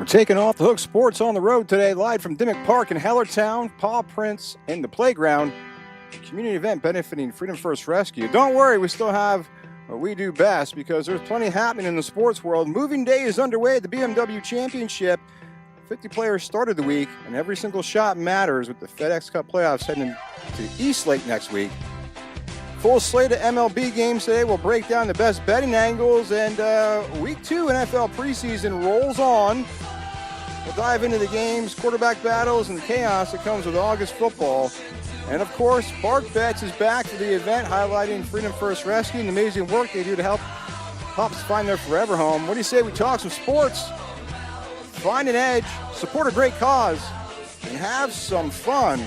We're taking off the hook sports on the road today, live from Dimmock Park in Hellertown. Paw Prints in the playground. Community event benefiting Freedom First Rescue. Don't worry, we still have what we do best because there's plenty happening in the sports world. Moving day is underway at the BMW Championship. 50 players started the week, and every single shot matters with the FedEx Cup Playoffs heading to East Lake next week. Full slate of MLB games today. We'll break down the best betting angles, and Week 2 NFL preseason rolls on. We'll dive into the games, quarterback battles, and the chaos that comes with August football. And, of course, Bark Bets is back for the event, highlighting Freedom First Rescue and the amazing work they do to help pups find their forever home. What do you say we talk some sports, find an edge, support a great cause, and have some fun?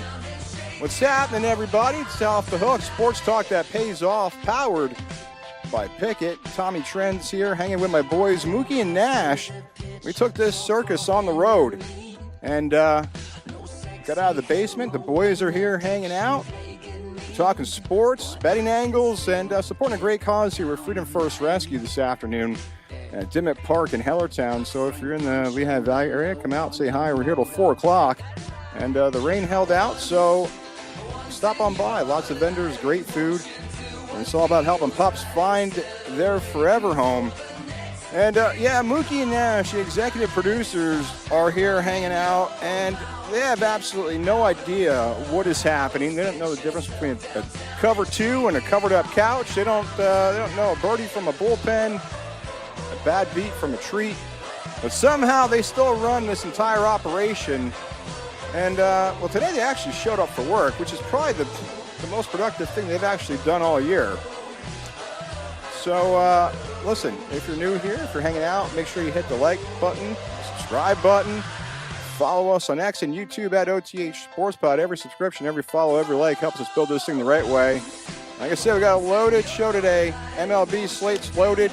What's happening, everybody? It's Off the Hook, sports talk that pays off, powered by Pikkit. Tommy Trends here, hanging with my boys, Mookie and Nash. We took this circus on the road and got out of the basement. The boys are here hanging out, talking sports, betting angles, and supporting a great cause here with Freedom First Rescue this afternoon at Dimmock Park in Hellertown. So if you're in the Lehigh Valley area, come out, say hi. We're here till 4 o'clock, and the rain held out, so stop on by. Lots of vendors, great food, and it's all about helping pups find their forever home. And Mookie and Nash, the executive producers, are here hanging out, and they have absolutely no idea what is happening. They don't know the difference between a cover 2 and a covered up couch. They don't know a birdie from a bullpen, a bad beat from a treat. But somehow they still run this entire operation. And, today they actually showed up for work, which is probably the most productive thing they've actually done all year. So, listen, if you're new here, if you're hanging out, make sure you hit the like button, subscribe button, follow us on X and YouTube at OTH SportsPod. Every subscription, every follow, every like helps us build this thing the right way. Like I said, we got a loaded show today. MLB slate's loaded.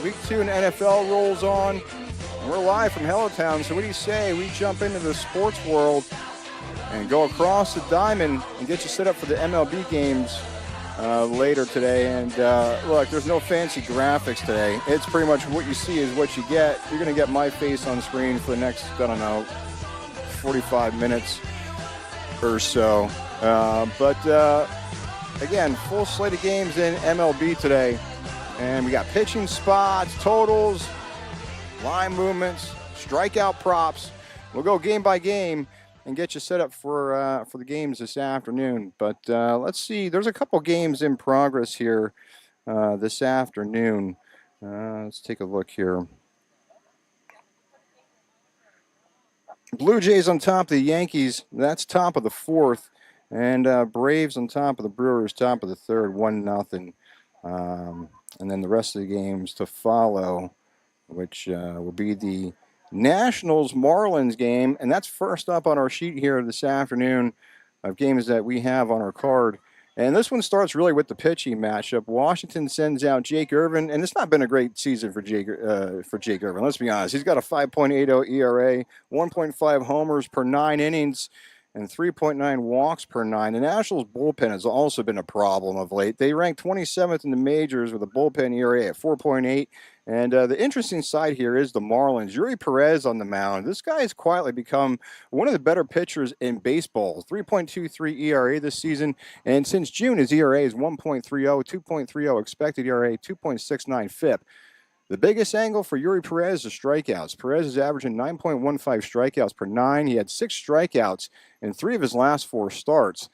Week 2 in NFL rolls on. And we're live from Hellertown, so what do you say we jump into the sports world and go across the diamond and get you set up for the MLB games later today. And look, there's no fancy graphics today. It's pretty much what you see is what you get. You're going to get my face on screen for the next, 45 minutes or so. Again, full slate of games in MLB today. And we got pitching spots, totals, line movements, strikeout props. We'll go game by game and get you set up for the games this afternoon. But let's see. There's a couple games in progress here this afternoon. Let's take a look here. Blue Jays on top of the Yankees. That's top of the 4th. And Braves on top of the Brewers, top of the 3rd, 1-0. And then the rest of the games to follow, which will be the Nationals-Marlins game. And that's first up on our sheet here this afternoon of games that we have on our card. And this one starts really with the pitching matchup. Washington sends out Jake Irvin, and it's not been a great season for Jake Irvin. Let's be honest. He's got a 5.80 ERA, 1.5 homers per 9 innings, and 3.9 walks per 9. The Nationals' bullpen has also been a problem of late. They rank 27th in the majors with a bullpen ERA at 4.8. And the interesting side here is the Marlins. Yuri Perez on the mound. This guy has quietly become one of the better pitchers in baseball. 3.23 ERA this season. And since June, his ERA is 1.30, 2.30 expected ERA, 2.69 FIP. The biggest angle for Yuri Perez is strikeouts. Perez is averaging 9.15 strikeouts per 9. He had 6 strikeouts in 3 of his last 4 starts.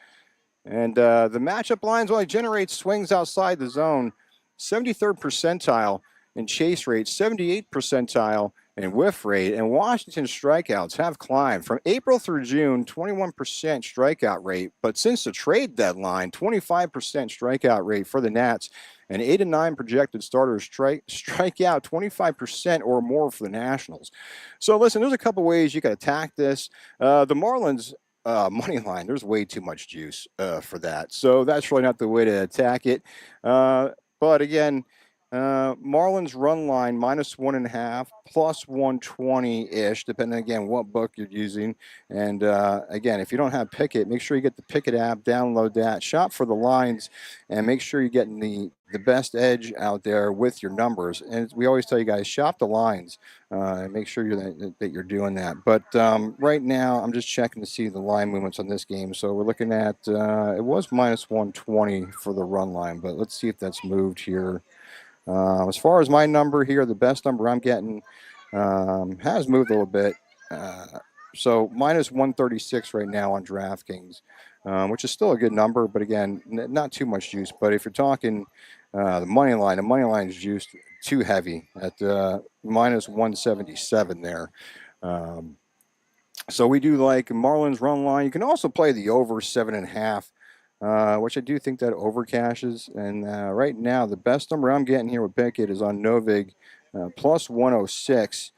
And the matchup lines only generate swings outside the zone. 73rd percentile in chase rate, 78th percentile in whiff rate. And Washington's strikeouts have climbed from April through June, 21% strikeout rate. But since the trade deadline, 25% strikeout rate for the Nats. And 8 and 9 projected starters strike out 25% or more for the Nationals. So listen, there's a couple ways you can attack this. The Marlins money line, there's way too much juice for that. So that's really not the way to attack it. But again, Marlins run line -1.5, plus 120-ish, depending, again, what book you're using. And, again, if you don't have Pikkit, make sure you get the Pikkit app, download that, shop for the lines, and make sure you're getting the the best edge out there with your numbers. And we always tell you guys, shop the lines and make sure that you're doing that. But right now, I'm just checking to see the line movements on this game. So we're looking at, it was minus 120 for the run line, but let's see if that's moved here. As far as my number here, the best number I'm getting has moved a little bit. So minus 136 right now on DraftKings, which is still a good number, but again, not too much juice. But if you're talking the money line is juiced too heavy at minus 177 there. So we do like Marlins run line. You can also play the over 7.5, which I do think that over cashes. And right now, the best number I'm getting here with Pikkit is on Novig, plus 106.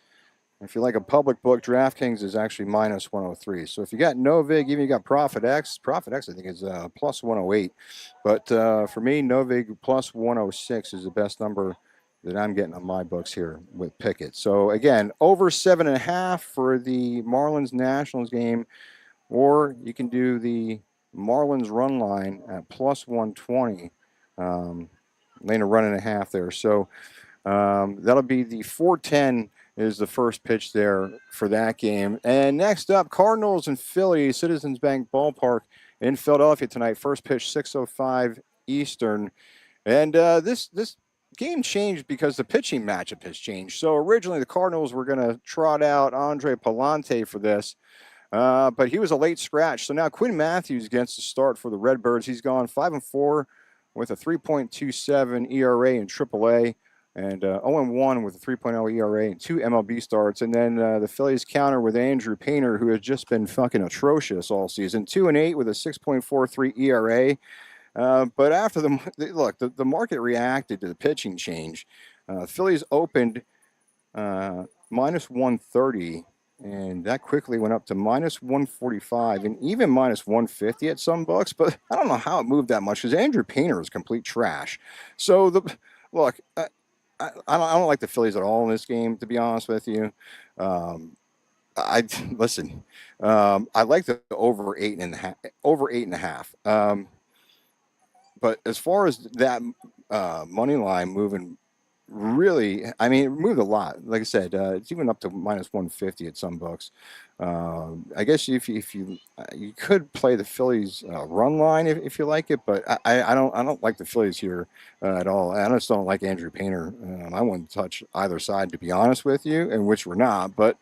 If you like a public book, DraftKings is actually minus 103. So if you got Novig, even you got Profit X I think is plus 108. But for me, Novig plus 106 is the best number that I'm getting on my books here with Pikkit. So again, over 7.5 for the Marlins Nationals game, or you can do the Marlins run line at plus 120, laying a run and a half there. So that'll be the 410 is the first pitch there for that game. And next up, Cardinals and Phillies, Citizens Bank Ballpark in Philadelphia tonight. First pitch, 6:05 Eastern. And this game changed because the pitching matchup has changed. So originally the Cardinals were going to trot out Andre Palante for this, but he was a late scratch. So now Quinn Matthews gets the start for the Redbirds. He's gone 5-4 with a 3.27 ERA in AAA. And 0-1 with a 3.0 ERA and 2 MLB starts. And then the Phillies counter with Andrew Painter, who has just been fucking atrocious all season. 2-8 with a 6.43 ERA. But after the market reacted to the pitching change. Phillies opened minus 130, and that quickly went up to minus 145 and even minus 150 at some books. But I don't know how it moved that much because Andrew Painter is complete trash. So I don't like the Phillies at all in this game, to be honest with you. I like the over 8.5. But as far as that money line moving, really, I mean, it moved a lot. Like I said, it's even up to minus 150 at some books. I guess if you could play the Phillies run line if you like it, but I don't like the Phillies here at all. I just don't like Andrew Painter. I wouldn't touch either side, to be honest with you, and which we're not. But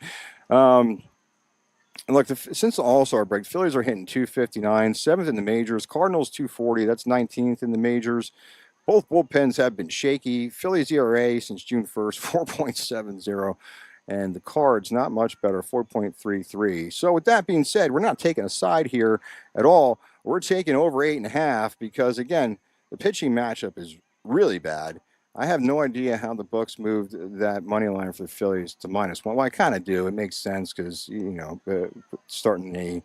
look, since the All-Star break, Phillies are hitting 259, 7th in the majors. Cardinals 240, that's 19th in the majors. Both bullpens have been shaky. Phillies ERA since June 1st, 4.70. And the Cards, not much better, 4.33. So with that being said, we're not taking a side here at all. We're taking over 8.5 because, again, the pitching matchup is really bad. I have no idea how the books moved that money line for the Phillies to -1. Well, I kind of do. It makes sense because, starting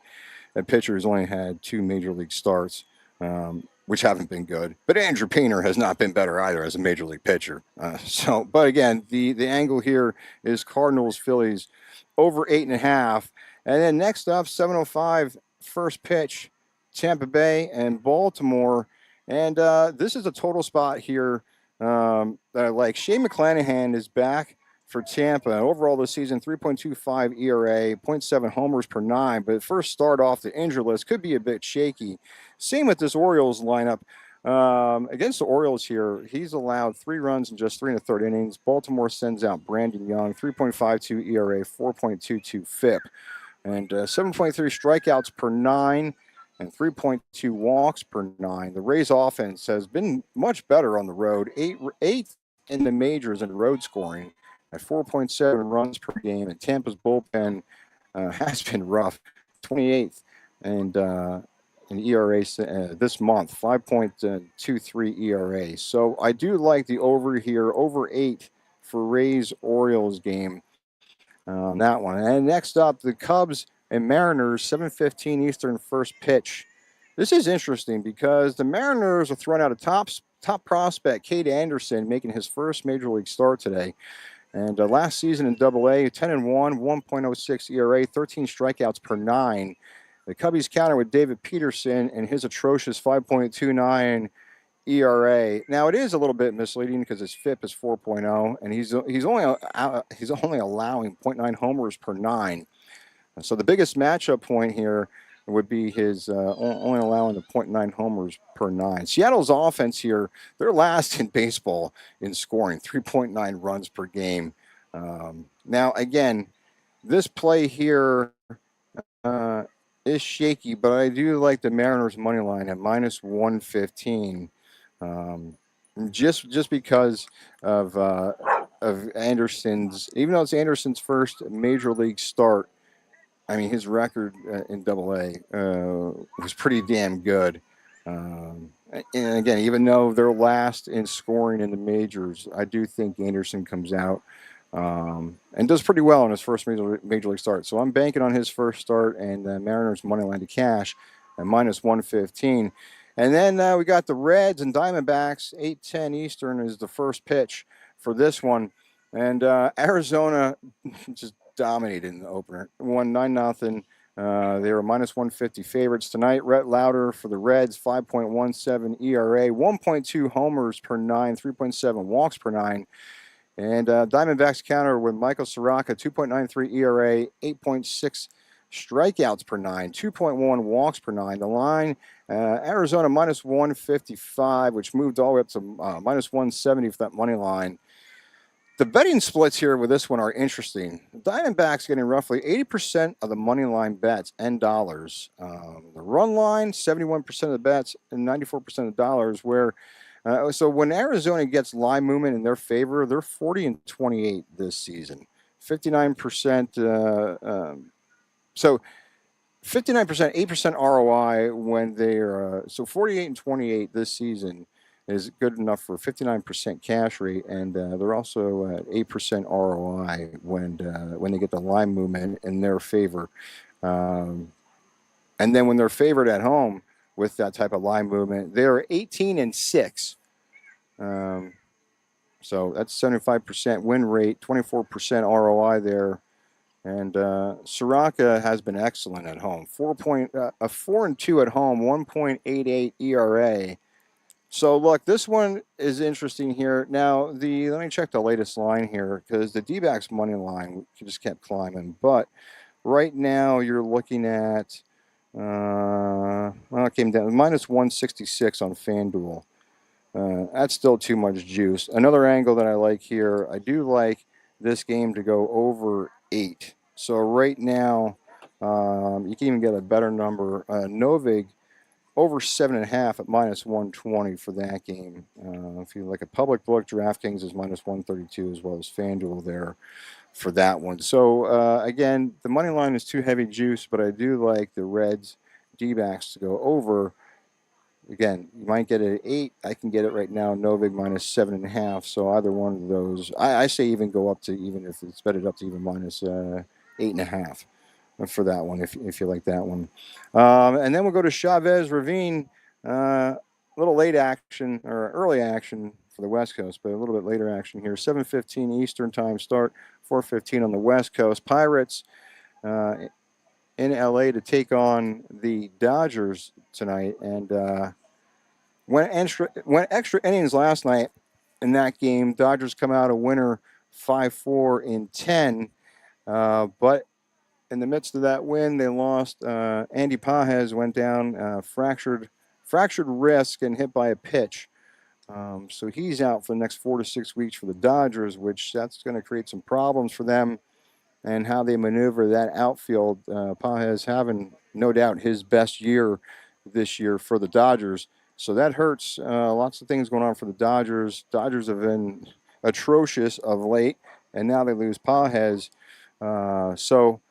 a pitcher who's only had 2 major league starts, which haven't been good. But Andrew Painter has not been better either as a major league pitcher. But again, the angle here is Cardinals, Phillies over 8.5. And then next up, 7:05 first pitch, Tampa Bay and Baltimore. And this is a total spot here. Like Shane McClanahan is back for Tampa. Overall this season, 3.25 ERA, 0.7 homers per 9. But first start off the injury list could be a bit shaky. Same with this Orioles lineup. Against the Orioles here, he's allowed 3 runs in just 3 1/3 innings. Baltimore sends out Brandon Young, 3.52 ERA, 4.22 FIP, and 7.3 strikeouts per 9 and 3.2 walks per 9. The Rays offense has been much better on the road, 8th in the majors in road scoring at 4.7 runs per game. And Tampa's bullpen has been rough, 28th and in ERA this month, 5.23 ERA. So I do like the over here, over 8 for Rays Orioles game. That one. And next up, the Cubs and Mariners, 7:15 Eastern first pitch. This is interesting because the Mariners are throwing out a top prospect, Cade Anderson, making his first major league start today. And last season in Double-A, 10-1, 1.06 ERA, 13 strikeouts per 9. The Cubbies counter with David Peterson and his atrocious 5.29 ERA. Now it is a little bit misleading because his FIP is 4.0, and he's only allowing 0.9 homers per nine. So the biggest matchup point here would be his only allowing the 0.9 homers per nine. Seattle's offense here, they're last in baseball in scoring, 3.9 runs per game. Now, again, this play here is shaky, but I do like the Mariners' money line at minus 115. Just because of Anderson's, even though it's Anderson's first major league start, I mean, his record in Double-A was pretty damn good. And again, even though they're last in scoring in the majors, I do think Anderson comes out and does pretty well in his first major league start. So I'm banking on his first start and the Mariners money line to cash at minus 115. And then we got the Reds and Diamondbacks. 8:10 Eastern is the first pitch for this one. And Arizona just dominated in the opener. Won 9-0. They were minus 150 favorites tonight. Rhett Lauder for the Reds, 5.17 ERA, 1.2 homers per nine, 3.7 walks per nine. And Diamondbacks counter with Michael Soroka, 2.93 ERA, 8.6 strikeouts per nine, 2.1 walks per nine. The line, Arizona minus 155, which moved all the way up to minus 170 for that money line. The betting splits here with this one are interesting. The Diamondbacks getting roughly 80% of the money line bets and dollars. The run line, 71% of the bets and 94% of the dollars. So when Arizona gets line movement in their favor, they're 40-28 this season. 59%. So 59%, 8% ROI when they're so 48-28 this season is good enough for 59% cash rate, and they're also at 8% ROI when they get the line movement in their favor. And then when they're favored at home with that type of line movement, they're 18-6. So that's 75% win rate, 24% ROI there. And Soroka has been excellent at home. 4-2 at home, 1.88 ERA. So look, this one is interesting here. Now, let me check the latest line here because the D-backs money line just kept climbing. But right now you're looking at, it came down minus 166 on FanDuel. That's still too much juice. Another angle that I like here, I do like this game to go over 8. So right now, you can even get a better number. Novig over 7.5 at minus 120 for that game. If you like a public book, DraftKings is minus 132 as well as FanDuel there for that one. So again, the money line is too heavy juice, but I do like the Reds D-backs to go over. Again, you might get it at 8. I can get it right now, Novig minus 7.5. So either one of those, I say even go up to, even if it's betted up to even minus 8.5 for that one, if you like that one. And then we'll go to Chavez Ravine. Little late action or early action for the West Coast, but a little bit later action here. 7:15 Eastern time start, 4:15 on the West Coast. Pirates in LA to take on the Dodgers tonight. And went extra innings last night in that game. Dodgers come out a winner 5-4 in 10. But in the midst of that win, they lost. Andy Pajes went down, fractured wrist and hit by a pitch. So he's out for the next 4 to 6 weeks for the Dodgers, which that's going to create some problems for them and how they maneuver that outfield. Pajes having no doubt his best year this year for the Dodgers. So that hurts. Lots of things going on for the Dodgers. Dodgers have been atrocious of late, and now they lose Pajes. So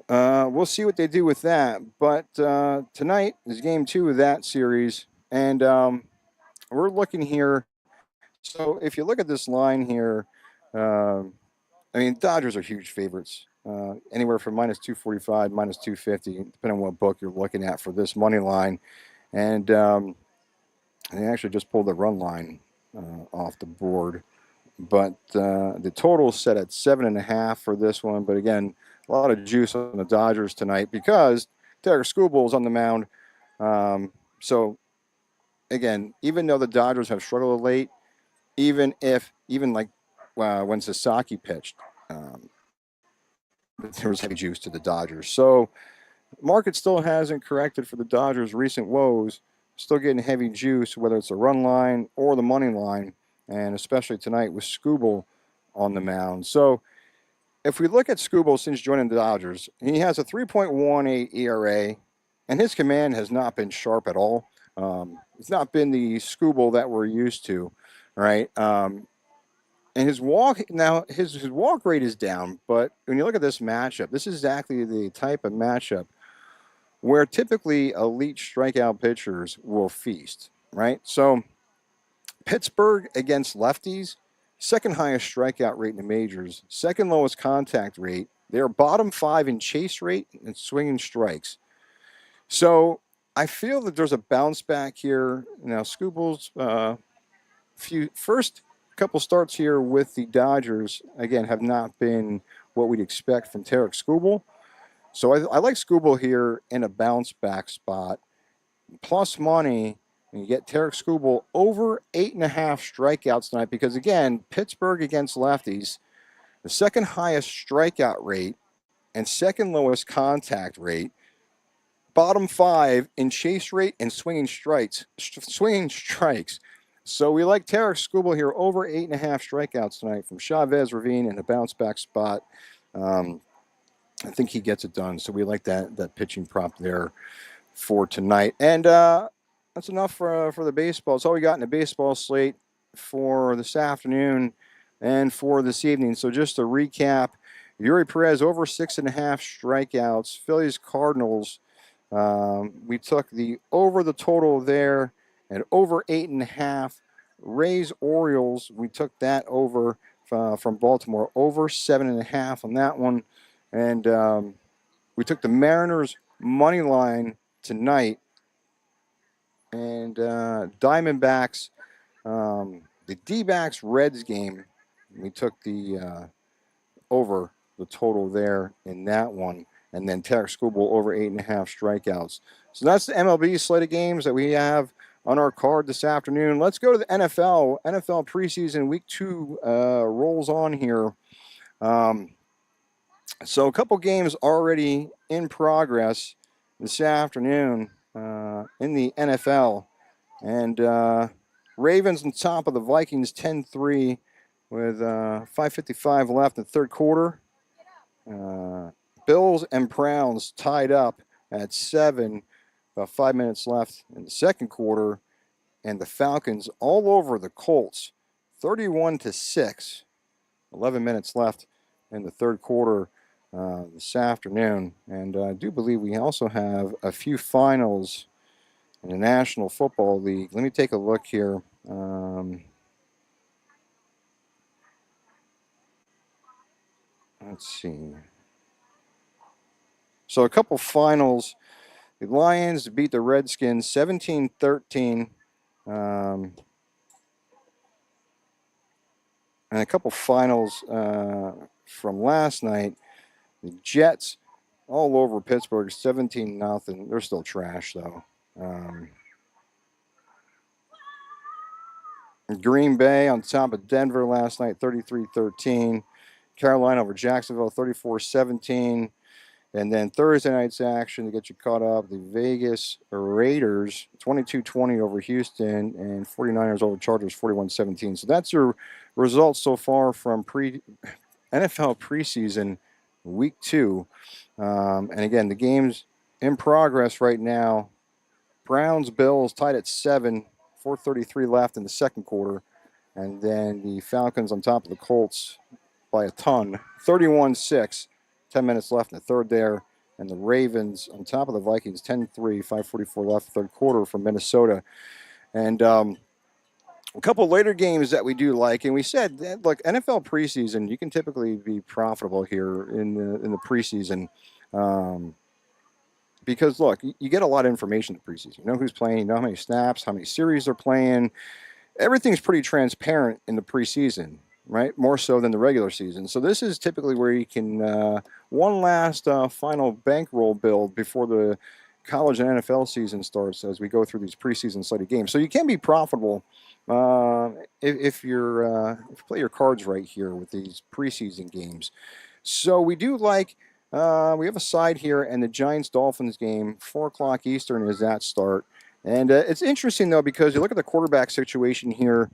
we'll see what they do with that. But tonight is game 2 of that series. And we're looking here. So if you look at this line here, I mean, Dodgers are huge favorites. Anywhere from minus 245, minus 250, depending on what book you're looking at for this money line. And they actually just pulled the run line off the board. But the total is set at 7.5 for this one. But again, a lot of juice on the Dodgers tonight because Taylor Schoolball's on the mound. So again, even though the Dodgers have struggled late, even like when Sasaki pitched, there was heavy juice to the Dodgers. So market still hasn't corrected for the Dodgers' recent woes. Still getting heavy juice, whether it's a run line or the money line, and especially tonight with Skubal on the mound. So if we look at Skubal since joining the Dodgers, he has a 3.18 ERA, and his command has not been sharp at all. It's not been the Skubal that we're used to, right? And his walk rate is down, but when you look at this matchup, this is exactly the type of matchup where typically elite strikeout pitchers will feast, right? So Pittsburgh against lefties, second highest strikeout rate in the majors, second lowest contact rate. They're bottom 5 in chase rate and swinging strikes. So I feel that there's a bounce back here. Now, Skubal's first couple starts here with the Dodgers, again, have not been what we'd expect from Tarek Skubal. So I like Skubal here in a bounce back spot. Plus money, and you get Tarek Skubal over 8.5 strikeouts tonight because, again, Pittsburgh against lefties, the second highest strikeout rate and second lowest contact rate, bottom 5 in chase rate and swinging strikes. So we like Tarek Skubal here over 8.5 strikeouts tonight from Chavez Ravine in a bounce back spot. I think he gets it done. So we like that pitching prop there for tonight. And that's enough for the baseball. It's all we got in the baseball slate for this afternoon and for this evening. So just to recap, Yuri Perez over 6.5 strikeouts. Phillies Cardinals. We took the over the total there and over 8.5. Rays Orioles, we took that over from Baltimore, over 7.5 on that one. And we took the Mariners money line tonight. And Diamondbacks, the D-backs Reds game, we took the over the total there in that one. And then Tarek Skubal over 8.5 strikeouts. So that's the MLB slate of games that we have on our card this afternoon. Let's go to the NFL. NFL preseason week 2 rolls on here. So a couple games already in progress this afternoon in the NFL. And Ravens on top of the Vikings 10-3 with 5:55 left in the third quarter. Bills and Browns tied up at 7, about 5 minutes left in the second quarter. And the Falcons all over the Colts, 31-6, 11 minutes left in the third quarter this afternoon. And I do believe we also have a few finals in the National Football League. Let me take a look here. Let's see. So a couple finals. The Lions beat the Redskins 17-13. And a couple finals from last night. The Jets all over Pittsburgh 17-0. They're still trash, though. Green Bay on top of Denver last night, 33-13. Carolina over Jacksonville, 34-17. And then Thursday night's action to get you caught up, the Vegas Raiders, 22-20 over Houston, and 49ers over Chargers, 41-17. So that's your results so far from NFL preseason week 2. And again, the game's in progress right now. Browns-Bills tied at 7, 4:33 left in the second quarter. And then the Falcons on top of the Colts by a ton, 31-6. 10 minutes left in the third there. And the Ravens on top of the Vikings, 10-3, 5:44 left third quarter from Minnesota. And a couple later games that we do like, and we said, look, NFL preseason, you can typically be profitable here in the preseason. Because, look, you get a lot of information in the preseason. You know who's playing, you know how many snaps, how many series they're playing. Everything's pretty transparent in the preseason, right? More so than the regular season. So this is typically where you can one last final bankroll build before the college and NFL season starts as we go through these preseason slated games. So you can be profitable if you play your cards right here with these preseason games. So we do like we have a side here, and the Giants Dolphins game, 4 o'clock Eastern is that start. And it's interesting though because you look at the quarterback situation here.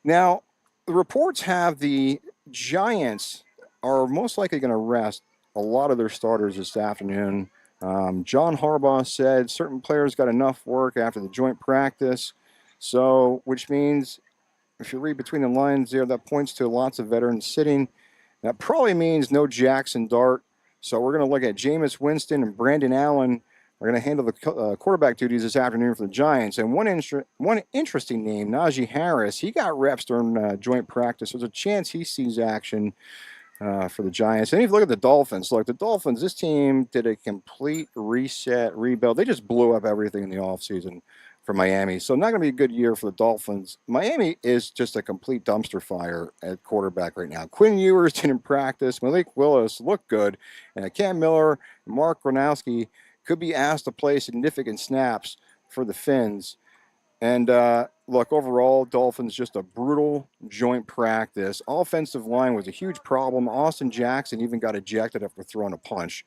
Now, the reports have the Giants are most likely going to rest a lot of their starters this afternoon. John Harbaugh said certain players got enough work after the joint practice, so which means if you read between the lines there, that points to lots of veterans sitting. That probably means no Jackson Dart. So we're going to look at Jameis Winston and Brandon Allen are going to handle the quarterback duties this afternoon for the Giants. And one interesting name, Najee Harris, he got reps during joint practice. There's a chance he sees action for the Giants. And if you look at the Dolphins, the Dolphins, this team did a complete reset, rebuild. They just blew up everything in the offseason for Miami. So not going to be a good year for the Dolphins. Miami is just a complete dumpster fire at quarterback right now. Quinn Ewers didn't practice. Malik Willis looked good. And Cam Miller and Mark Gronowski could be asked to play significant snaps for the Finns. And look, overall, Dolphins just a brutal joint practice. Offensive line was a huge problem. Austin Jackson even got ejected after throwing a punch.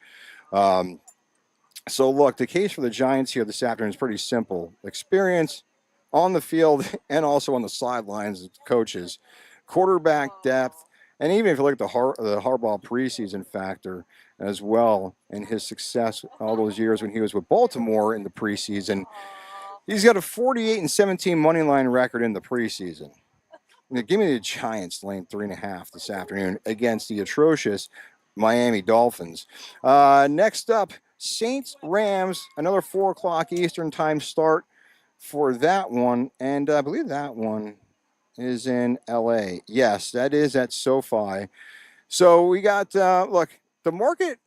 So, look, the case for the Giants here this afternoon is pretty simple. Experience on the field and also on the sidelines as coaches, quarterback depth, and even if you look at the Harbaugh preseason factor as well and his success all those years when he was with Baltimore in the preseason, he's got a 48-17 money line record in the preseason. Now, give me the Giants laying 3.5 this afternoon against the atrocious Miami Dolphins. Next up, Saints Rams, another 4 o'clock Eastern time start for that one. And I believe that one is in LA. Yes, that is at SoFi. So we got, look, the market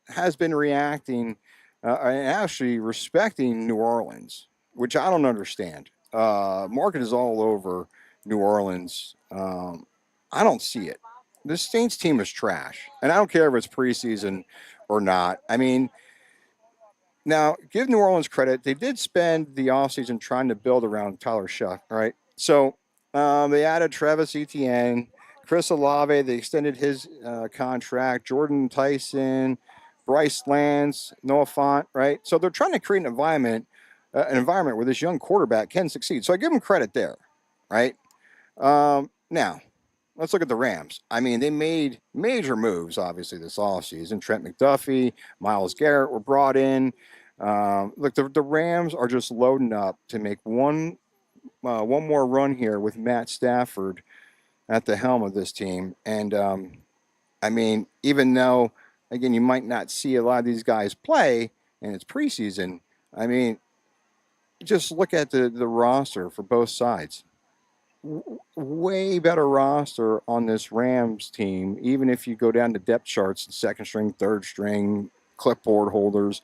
has been reacting and actually respecting New Orleans, which I don't understand. Market is all over New Orleans. I don't see it. This Saints team is trash. And I don't care if it's preseason or not. I mean, now, give New Orleans credit. They did spend the offseason trying to build around Tyler Shuck, right? So they added Travis Etienne, Chris Olave. They extended his contract. Jordan Tyson, Bryce Lance, Noah Fant, right? So they're trying to create an environment where this young quarterback can succeed. So I give them credit there, right? Now, let's look at the Rams. I mean, they made major moves, obviously, this offseason. Trent McDuffie, Myles Garrett were brought in. Look, the Rams are just loading up to make one more run here with Matt Stafford at the helm of this team. And, I mean, even though, again, you might not see a lot of these guys play, and it's preseason, I mean, just look at the roster for both sides. Way better roster on this Rams team, even if you go down to depth charts and second string, third string, clipboard holders,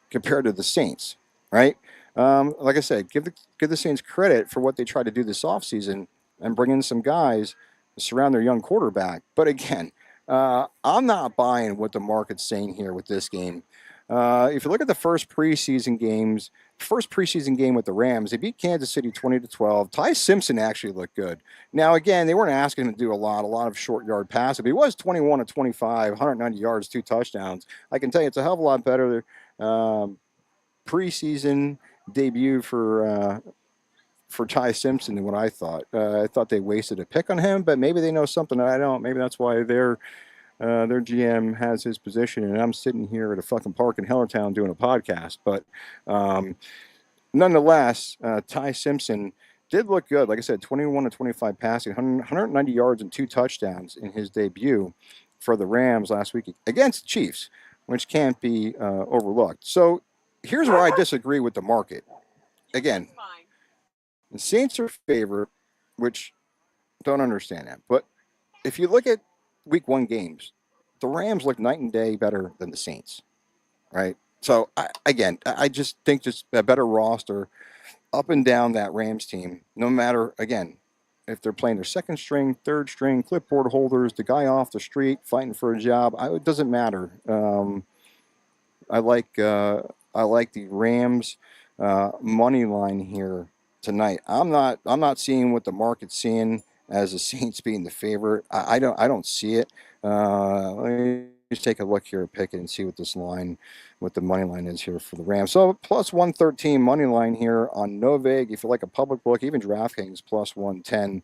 compared to the Saints, right? Like I said, give the Saints credit for what they tried to do this offseason and bring in some guys to surround their young quarterback. But again, I'm not buying what the market's saying here with this game. If you look at the first preseason game with the Rams, they beat Kansas City 20-12. Ty Simpson actually looked good. Now, again, they weren't asking him to do a lot of short yard passes, but he was 21-25, 190 yards, 2 touchdowns. I can tell you it's a hell of a lot better preseason debut for Ty Simpson than what I thought. I thought they wasted a pick on him, but maybe they know something that I don't. Maybe that's why their GM has his position, and I'm sitting here at a fucking park in Hellertown doing a podcast. But nonetheless, Ty Simpson did look good. Like I said, 21-25 passing, 190 yards and 2 touchdowns in his debut for the Rams last week against the Chiefs, which can't be overlooked. So here's where I disagree with the market. Again, the Saints are favorite, which don't understand that. But if you look at Week 1 games, the Rams look night and day better than the Saints, right? So, I just think just a better roster up and down that Rams team, no matter, again, if they're playing their second string, third string, clipboard holders, the guy off the street fighting for a job, it doesn't matter. I like I like the Rams money line here tonight. I'm not seeing what the market's seeing as the Saints being the favorite. I don't see it. Let me just take a look here at Pikkit and see what the money line is here for the Rams. So plus 113 money line here on Novig. If you like a public book, even DraftKings plus 110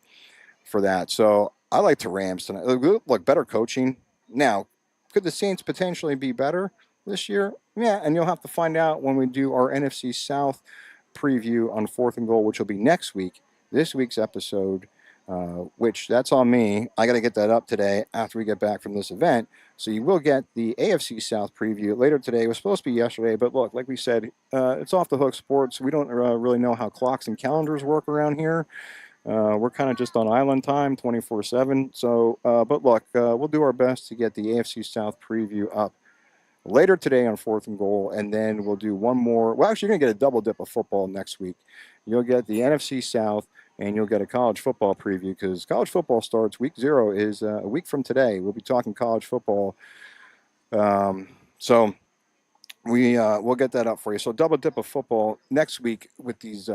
for that. So I like the Rams tonight. Look, better coaching. Now, could the Saints potentially be better this year? Yeah, and you'll have to find out when we do our NFC South preview on 4th and Goal, which will be next week. This week's episode, which that's on me. I got to get that up today after we get back from this event. So you will get the AFC South preview later today. It was supposed to be yesterday, but look, like we said, it's off the hook sports. We don't really know how clocks and calendars work around here. We're kind of just on island time 24/7. So, but look, we'll do our best to get the AFC South preview up later today on 4th and Goal, and then we'll do one more. Well, actually, you're going to get a double dip of football next week. You'll get the NFC South, and you'll get a college football preview because college football starts week 0 is a week from today. We'll be talking college football. So we'll get that up for you. So double dip of football next week with these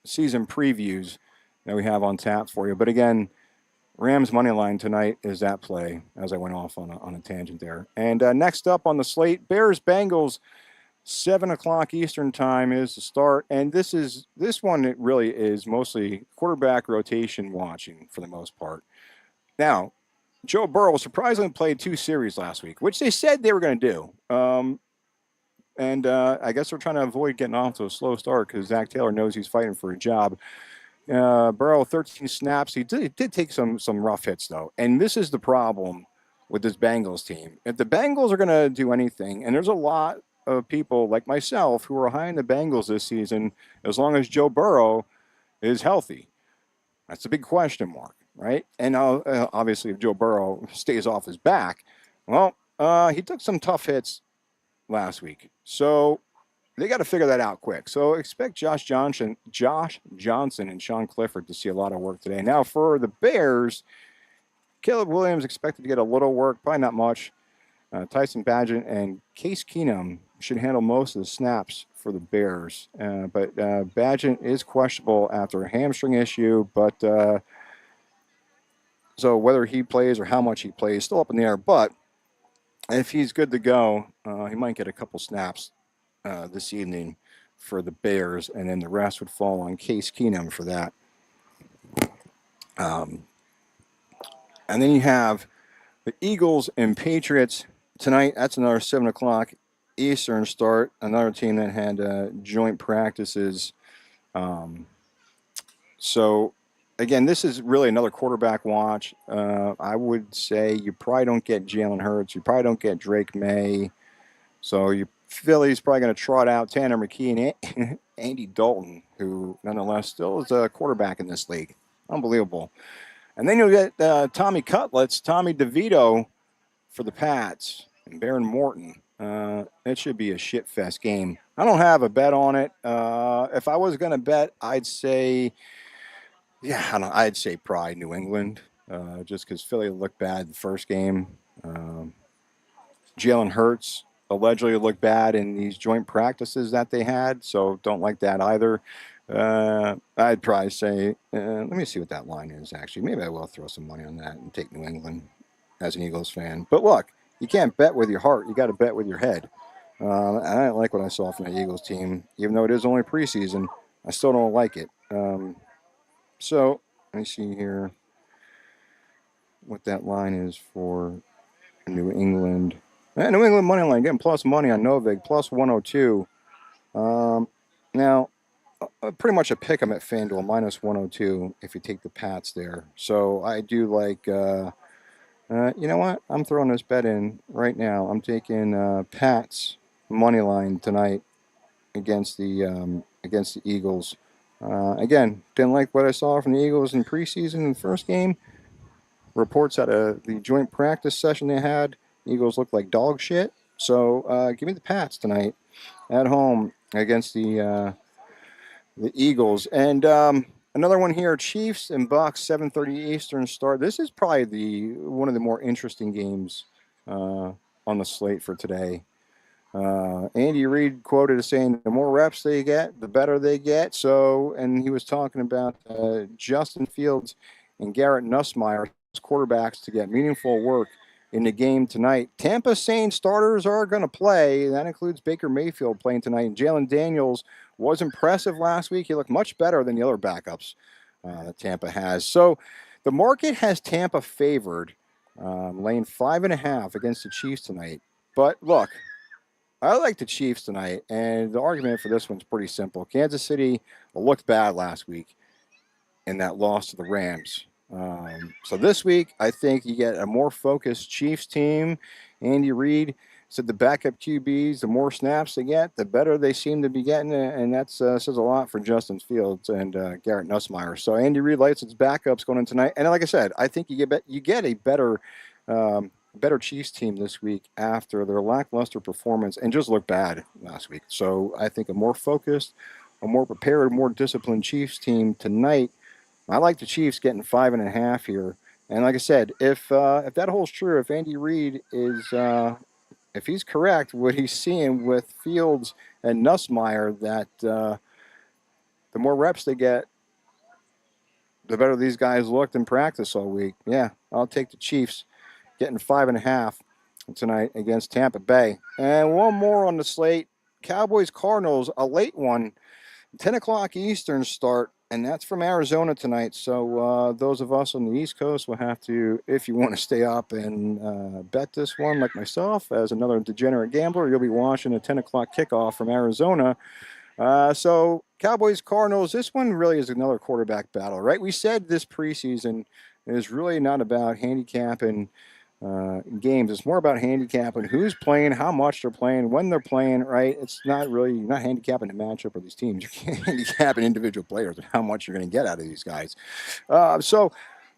season previews that we have on tap for you. But again, Rams money line tonight is at play, as I went off on a tangent there. And next up on the slate, Bears-Bengals, 7 o'clock Eastern time is the start. And this one, it really is mostly quarterback rotation watching for the most part. Now, Joe Burrow surprisingly played 2 series last week, which they said they were going to do. And I guess they're trying to avoid getting off to a slow start because Zach Taylor knows he's fighting for a job. Burrow, 13 snaps. He did take some rough hits, though. And this is the problem with this Bengals team. If the Bengals are going to do anything, and there's a lot of people like myself who are high in the Bengals this season, as long as Joe Burrow is healthy. That's a big question mark, right? And obviously, if Joe Burrow stays off his back, well, he took some tough hits last week. So they got to figure that out quick. So expect Josh Johnson, and Sean Clifford to see a lot of work today. Now for the Bears, Caleb Williams expected to get a little work, probably not much. Tyson Bagent and Case Keenum should handle most of the snaps for the Bears. But Bagent is questionable after a hamstring issue. But so whether he plays or how much he plays, still up in the air. But if he's good to go, he might get a couple snaps this evening for the Bears, and then the rest would fall on Case Keenum for that. And then you have the Eagles and Patriots tonight. That's another 7 o'clock Eastern start. Another team that had joint practices. So, again, this is really another quarterback watch. I would say you probably don't get Jalen Hurts. You probably don't get Drake May. So Philly's probably going to trot out Tanner McKee and Andy Dalton, who nonetheless still is a quarterback in this league. Unbelievable. And then you'll get Tommy Cutlets, Tommy DeVito for the Pats, and Baron Morton. It should be a shit-fest game. I don't have a bet on it. If I was going to bet, I'd say, I'd say probably New England, just because Philly looked bad the first game. Jalen Hurts allegedly looked bad in these joint practices that they had, so don't like that either. I'd probably say, let me see what that line is, actually. Maybe I will throw some money on that and take New England as an Eagles fan. But look, you can't bet with your heart. You got to bet with your head. And I don't like what I saw from the Eagles team. Even though it is only preseason, I still don't like it. So let me see here what that line is for New England. New England money line, getting plus money on Novig, plus 102. Now, pretty much a pick 'em at FanDuel, minus 102 if you take the Pats there. So I do like, you know what? I'm throwing this bet in right now. I'm taking Pats money line tonight against the Eagles. Again, didn't like what I saw from the Eagles in preseason in the first game. Reports out of the joint practice session they had, Eagles look like dog shit. So give me the Pats tonight at home against the Eagles. And another one here, Chiefs and Bucks, 7:30 Eastern start. This is probably one of the more interesting games on the slate for today. Andy Reid quoted as saying, the more reps they get, the better they get. So, and he was talking about Justin Fields and Garrett Nussmeier, quarterbacks, to get meaningful work in the game tonight. Tampa saying starters are going to play. That includes Baker Mayfield playing tonight. And Jalen Daniels was impressive last week. He looked much better than the other backups that Tampa has. So the market has Tampa favored, laying 5.5 against the Chiefs tonight. But look, I like the Chiefs tonight, and the argument for this one's pretty simple. Kansas City looked bad last week in that loss to the Rams. So this week, I think you get a more focused Chiefs team. Andy Reid said the backup QBs, the more snaps they get, the better they seem to be getting, and that says a lot for Justin Fields and Garrett Nussmeier. So Andy Reid likes his backups going in tonight, and like I said, I think you get a better Chiefs team this week after their lackluster performance and just looked bad last week. So I think a more focused, a more prepared, more disciplined Chiefs team tonight. I like the Chiefs getting 5.5 here. And like I said, if that holds true, if Andy Reid is if he's correct, what he's seeing with Fields and Nussmeier, that the more reps they get, the better these guys looked in practice all week. Yeah, I'll take the Chiefs getting 5.5 tonight against Tampa Bay. And one more on the slate, Cowboys-Cardinals, a late one, 10 o'clock Eastern start, and that's from Arizona tonight. So those of us on the East Coast will have to, if you want to stay up and bet this one like myself, as another degenerate gambler, you'll be watching a 10 o'clock kickoff from Arizona. So Cowboys-Cardinals, this one really is another quarterback battle, right? We said this preseason is really not about handicapping games. It's more about handicapping who's playing, how much they're playing, when they're playing, right? It's not really, you're not handicapping the matchup of these teams. You're handicapping individual players and how much you're going to get out of these guys. So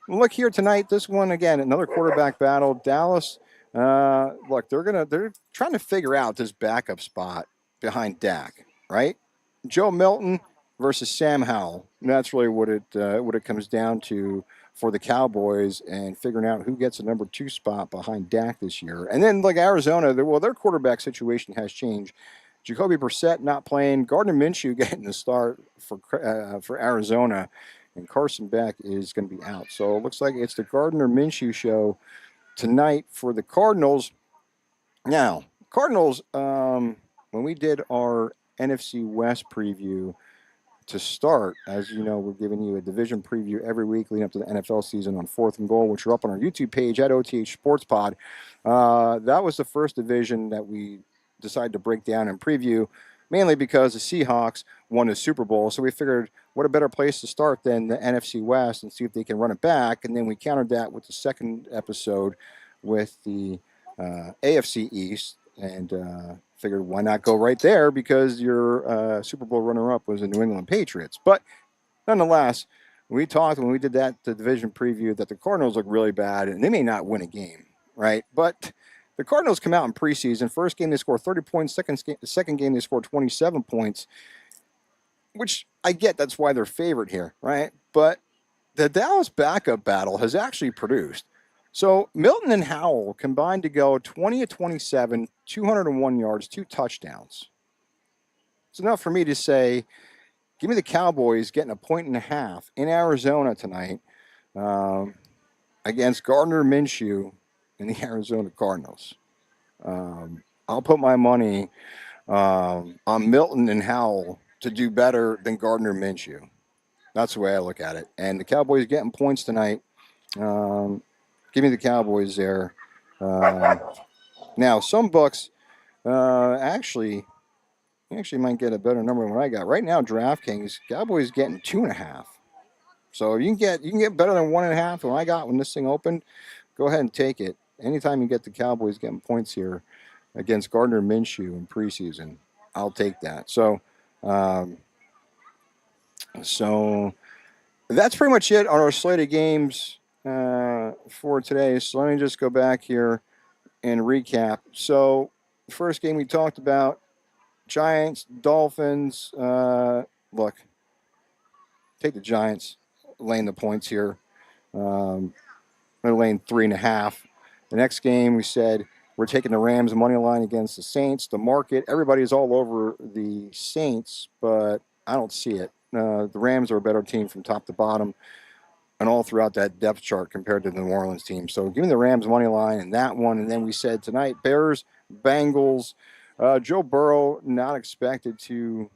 look here tonight, this one, again, another quarterback battle. Dallas, look, they're trying to figure out this backup spot behind Dak, right? Joe Milton versus Sam Howell. That's really what it comes down to for the Cowboys, and figuring out who gets the number 2 spot behind Dak this year. And then like Arizona, their quarterback situation has changed. Jacoby Brissett not playing, Gardner Minshew getting the start for Arizona, and Carson Beck is going to be out. So it looks like it's the Gardner Minshew show tonight for the Cardinals. Now, Cardinals, when we did our NFC West preview to start, as you know, we're giving you a division preview every week leading up to the NFL season on 4th and Goal, which are up on our YouTube page at OTH Sports Pod. That was the first division that we decided to break down and preview, mainly because the Seahawks won the Super Bowl. So we figured, what a better place to start than the NFC West and see if they can run it back. And then we countered that with the second episode with the AFC East, and figured why not go right there, because your Super Bowl runner-up was the New England Patriots. But nonetheless, we talked when we did the division preview that the Cardinals look really bad, and they may not win a game, right? But the Cardinals come out in preseason. First game, they score 30 points. Second game, they score 27 points, which I get. That's why they're favored here, right? But the Dallas backup battle has actually produced. So Milton and Howell combined to go 20-27, 201 yards, 2 touchdowns. It's enough for me to say, give me the Cowboys getting 1.5 in Arizona tonight against Gardner Minshew and the Arizona Cardinals. I'll put my money on Milton and Howell to do better than Gardner Minshew. That's the way I look at it. And the Cowboys getting points tonight. Give me the Cowboys there. Now, some books actually might get a better number than what I got. Right now, DraftKings, Cowboys getting 2.5. So you can get better than 1.5 than I got when this thing opened. Go ahead and take it. Anytime you get the Cowboys getting points here against Gardner Minshew in preseason, I'll take that. So that's pretty much it on our slate of games for today. So let me just go back here and recap. So the first game we talked about, Giants, Dolphins. Look, take the Giants, laying the points here. They're laying 3.5. The next game we said We're taking the Rams money line against the Saints. The market, everybody's all over the Saints, but I don't see it. The Rams are a better team from top to bottom and all throughout that depth chart compared to the New Orleans team. So give me the Rams money line in that one. And then we said tonight, Bears, Bengals. Joe Burrow not expected to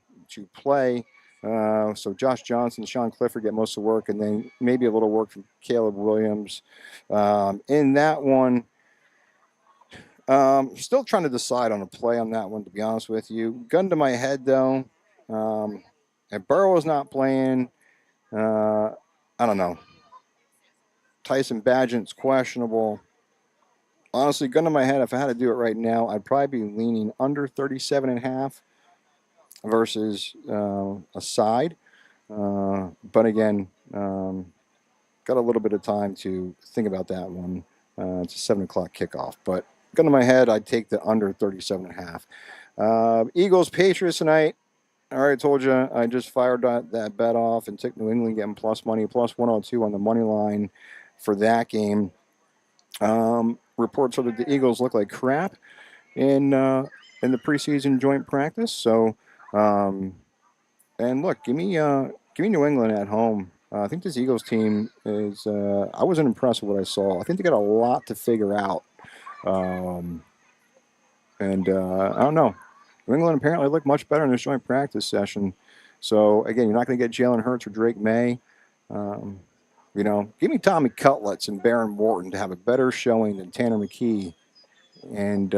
play. So Josh Johnson, Sean Clifford get most of the work, and then maybe a little work from Caleb Williams. In that one, still trying to decide on a play on that one, to be honest with you. Gun to my head, though. If Burrow is not playing, I don't know. Tyson Bagent's questionable. Honestly, gun to my head, if I had to do it right now, I'd probably be leaning under 37.5 versus a side. But again, got a little bit of time to think about that one. It's a 7 o'clock kickoff. But gun to my head, I'd take the under 37.5. Eagles, Patriots tonight. I already told you, I just fired that bet off and took New England getting plus money, plus 102 on the money line for that game. Reports are that the Eagles look like crap in the preseason joint practice. So, and look, give me New England at home. I think this Eagles team is. I wasn't impressed with what I saw. I think they got a lot to figure out. And I don't know. New England apparently looked much better in this joint practice session. So again, you're not going to get Jalen Hurts or Drake May. Give me Tommy Cutlets and Baron Morton to have a better showing than Tanner McKee. And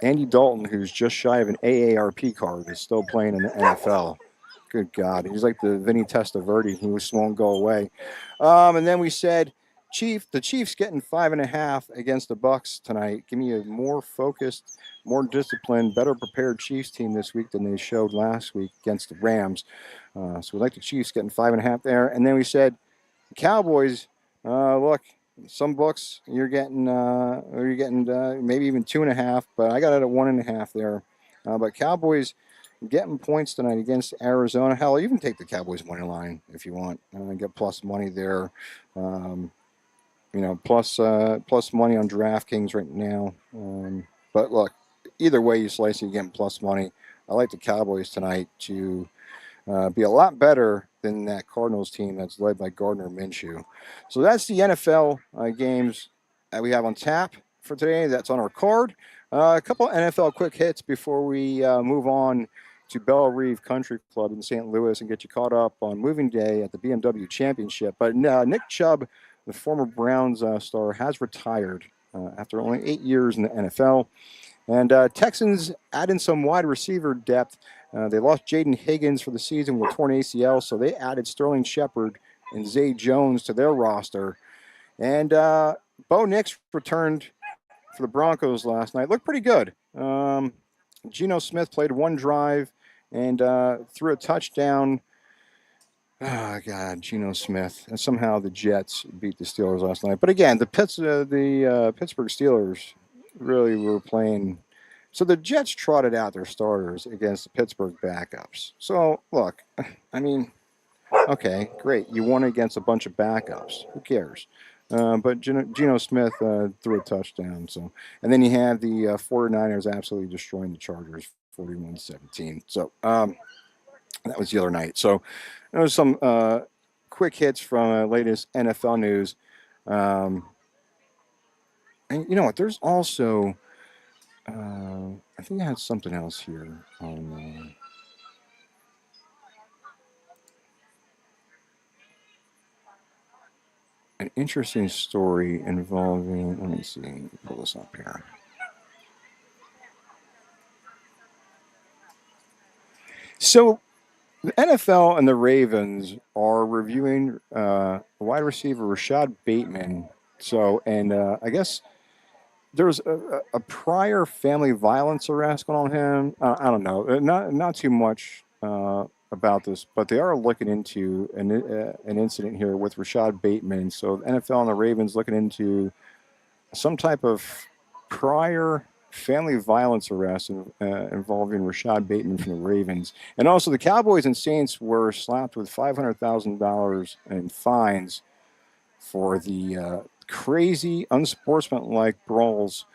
Andy Dalton, who's just shy of an AARP card, is still playing in the NFL. Good God. He's like the Vinny Testaverde. He just won't go away. And then we said, the Chiefs getting 5.5 against the Bucs tonight. Give me a more focused, more disciplined, better prepared Chiefs team this week than they showed last week against the Rams. So we like the Chiefs getting 5.5 there. And then we said, Cowboys, look, some books you're getting maybe even 2.5, but I got it at 1.5 there. But Cowboys getting points tonight against Arizona. Hell, you can take the Cowboys money line if you want. Get plus money there. Plus money on DraftKings right now. But look, either way you slice it, you're getting plus money. I like the Cowboys tonight to be a lot better than that Cardinals team that's led by Gardner Minshew. So that's the NFL games that we have on tap for today. That's on our card. A couple NFL quick hits before we move on to Bellerive Country Club in St. Louis and get you caught up on moving day at the BMW Championship. But Nick Chubb, the former Browns star, has retired after only 8 years in the NFL. And Texans adding some wide receiver depth. They lost Jaden Higgins for the season with torn ACL, so they added Sterling Shepard and Zay Jones to their roster. And Bo Nix returned for the Broncos last night. Looked pretty good. Geno Smith played one drive and threw a touchdown. Oh, God, Geno Smith. And somehow the Jets beat the Steelers last night. But again, the Pittsburgh Steelers really were playing. So the Jets trotted out their starters against the Pittsburgh backups. So, look, I mean, okay, great. You won against a bunch of backups. Who cares? But Geno Smith threw a touchdown. So, and then you have the 49ers absolutely destroying the Chargers 41-17. So that was the other night. So there was some quick hits from latest NFL news. And you know what? There's also, I think I had something else here on. An interesting story involving, let me see, pull this up here. So the NFL and the Ravens are reviewing wide receiver Rashad Bateman. So, and I guess there's a prior family violence arrest going on him. I don't know, not too much about this, but they are looking into an incident here with Rashad Bateman. So the NFL and the Ravens looking into some type of prior family violence arrest involving Rashad Bateman from the Ravens. And also the Cowboys and Saints were slapped with $500,000 in fines for the crazy, unsportsmanlike brawls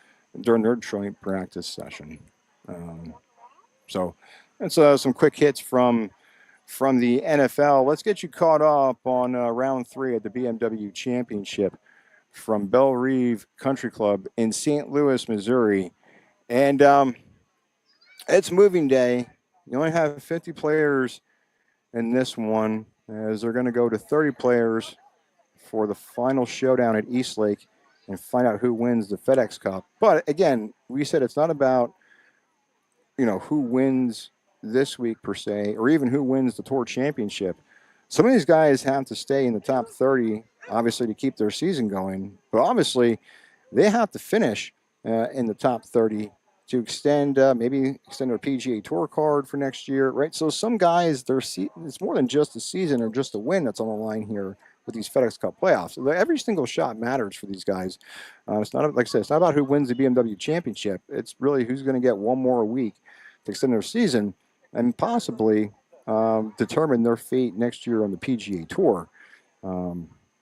during their joint practice session. So that's some quick hits from the NFL. Let's get you caught up on round 3 at the BMW Championship from Bellerive Country Club in St. Louis, Missouri. And it's moving day. You only have 50 players in this one, as they're going to go to 30 players for the final showdown at Eastlake and find out who wins the FedEx Cup. But again, we said it's not about, who wins this week per se, or even who wins the Tour Championship. Some of these guys have to stay in the top 30, obviously, to keep their season going. But obviously, they have to finish in the top 30 to maybe extend their PGA Tour card for next year, right? So some guys, it's more than just a season or just a win that's on the line here with these FedEx Cup playoffs. Every single shot matters for these guys. It's not, like I said, it's not about who wins the BMW Championship. It's really who's going to get one more week to extend their season and possibly determine their fate next year on the PGA Tour.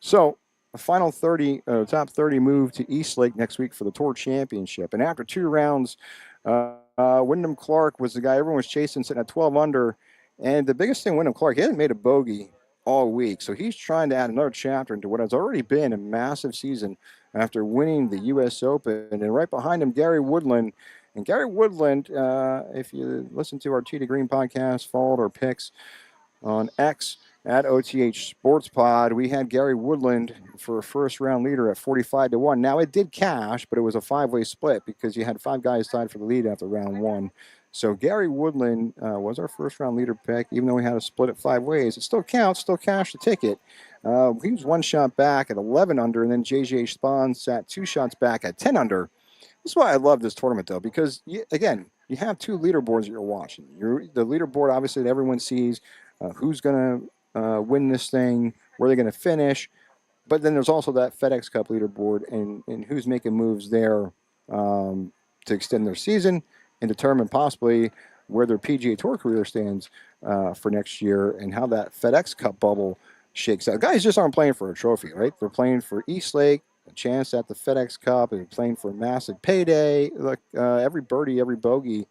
So the final top 30 move to Eastlake next week for the Tour Championship. And after 2 rounds, Wyndham Clark was the guy everyone was chasing, sitting at 12 under. And the biggest thing, Wyndham Clark, he hasn't made a bogey all week. So he's trying to add another chapter into what has already been a massive season after winning the U.S. Open. And right behind him, Gary Woodland. And Gary Woodland, if you listen to our Tee to Green podcast, followed our picks on X at OTH Sports Pod, we had Gary Woodland for a first-round leader at 45-1. Now, it did cash, but it was a 5-way split because you had 5 guys tied for the lead after round 1. So Gary Woodland was our first-round leader pick, even though we had a split at 5 ways. It still counts, still cashed the ticket. He was 1 shot back at 11 under, and then JJ Spahn sat 2 shots back at 10 under. This is why I love this tournament, though, because, you have 2 leaderboards that you're watching. The leaderboard, obviously, that everyone sees who's going to win this thing, where they're going to finish. But then there's also that FedEx Cup leaderboard and who's making moves there to extend their season and determine possibly where their PGA Tour career stands for next year and how that FedEx Cup bubble shakes out. Guys just aren't playing for a trophy, right? They're playing for Eastlake, a chance at the FedEx Cup, and playing for a massive payday. Like every birdie, every bogey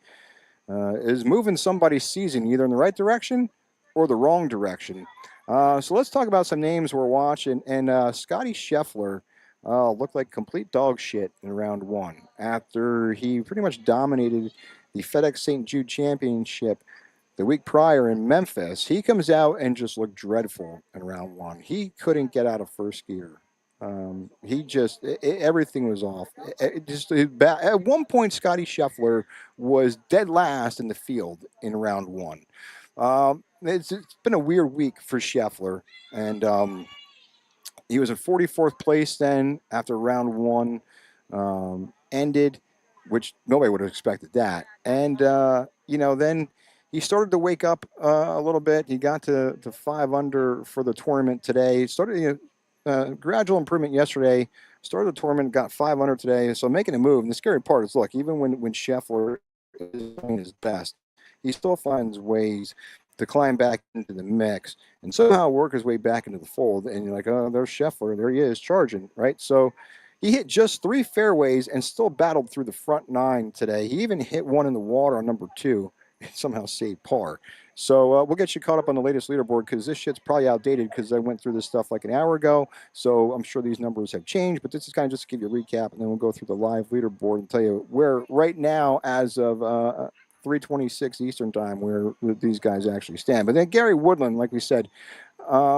is moving somebody's season either in the right direction or the wrong direction. So let's talk about some names we're watching. And Scotty Scheffler looked like complete dog shit in round 1 after he pretty much dominated the FedEx St. Jude Championship the week prior in Memphis. He comes out and just looked dreadful in round 1. He couldn't get out of first gear. Everything was off. At one point, Scotty Scheffler was dead last in the field in round 1. It's been a weird week for Scheffler, and he was in 44th place then after round 1 ended, which nobody would have expected that. And then he started to wake up a little bit. He got to 5 under for the tournament today. Started gradual improvement yesterday. Started the tournament, got 5 under today. So making a move. And the scary part is, look, even when Scheffler is playing his best, he still finds ways to climb back into the mix and somehow work his way back into the fold. And you're like, oh, there's Scheffler. There he is charging, right? So he hit just 3 fairways and still battled through the front 9 today. He even hit one in the water on number 2 and somehow saved par. So we'll get you caught up on the latest leaderboard because this shit's probably outdated because I went through this stuff like an hour ago. So I'm sure these numbers have changed, but this is kind of just to give you a recap, and then we'll go through the live leaderboard and tell you where right now, as of 3:26 Eastern time, where these guys actually stand. But then Gary Woodland, like we said,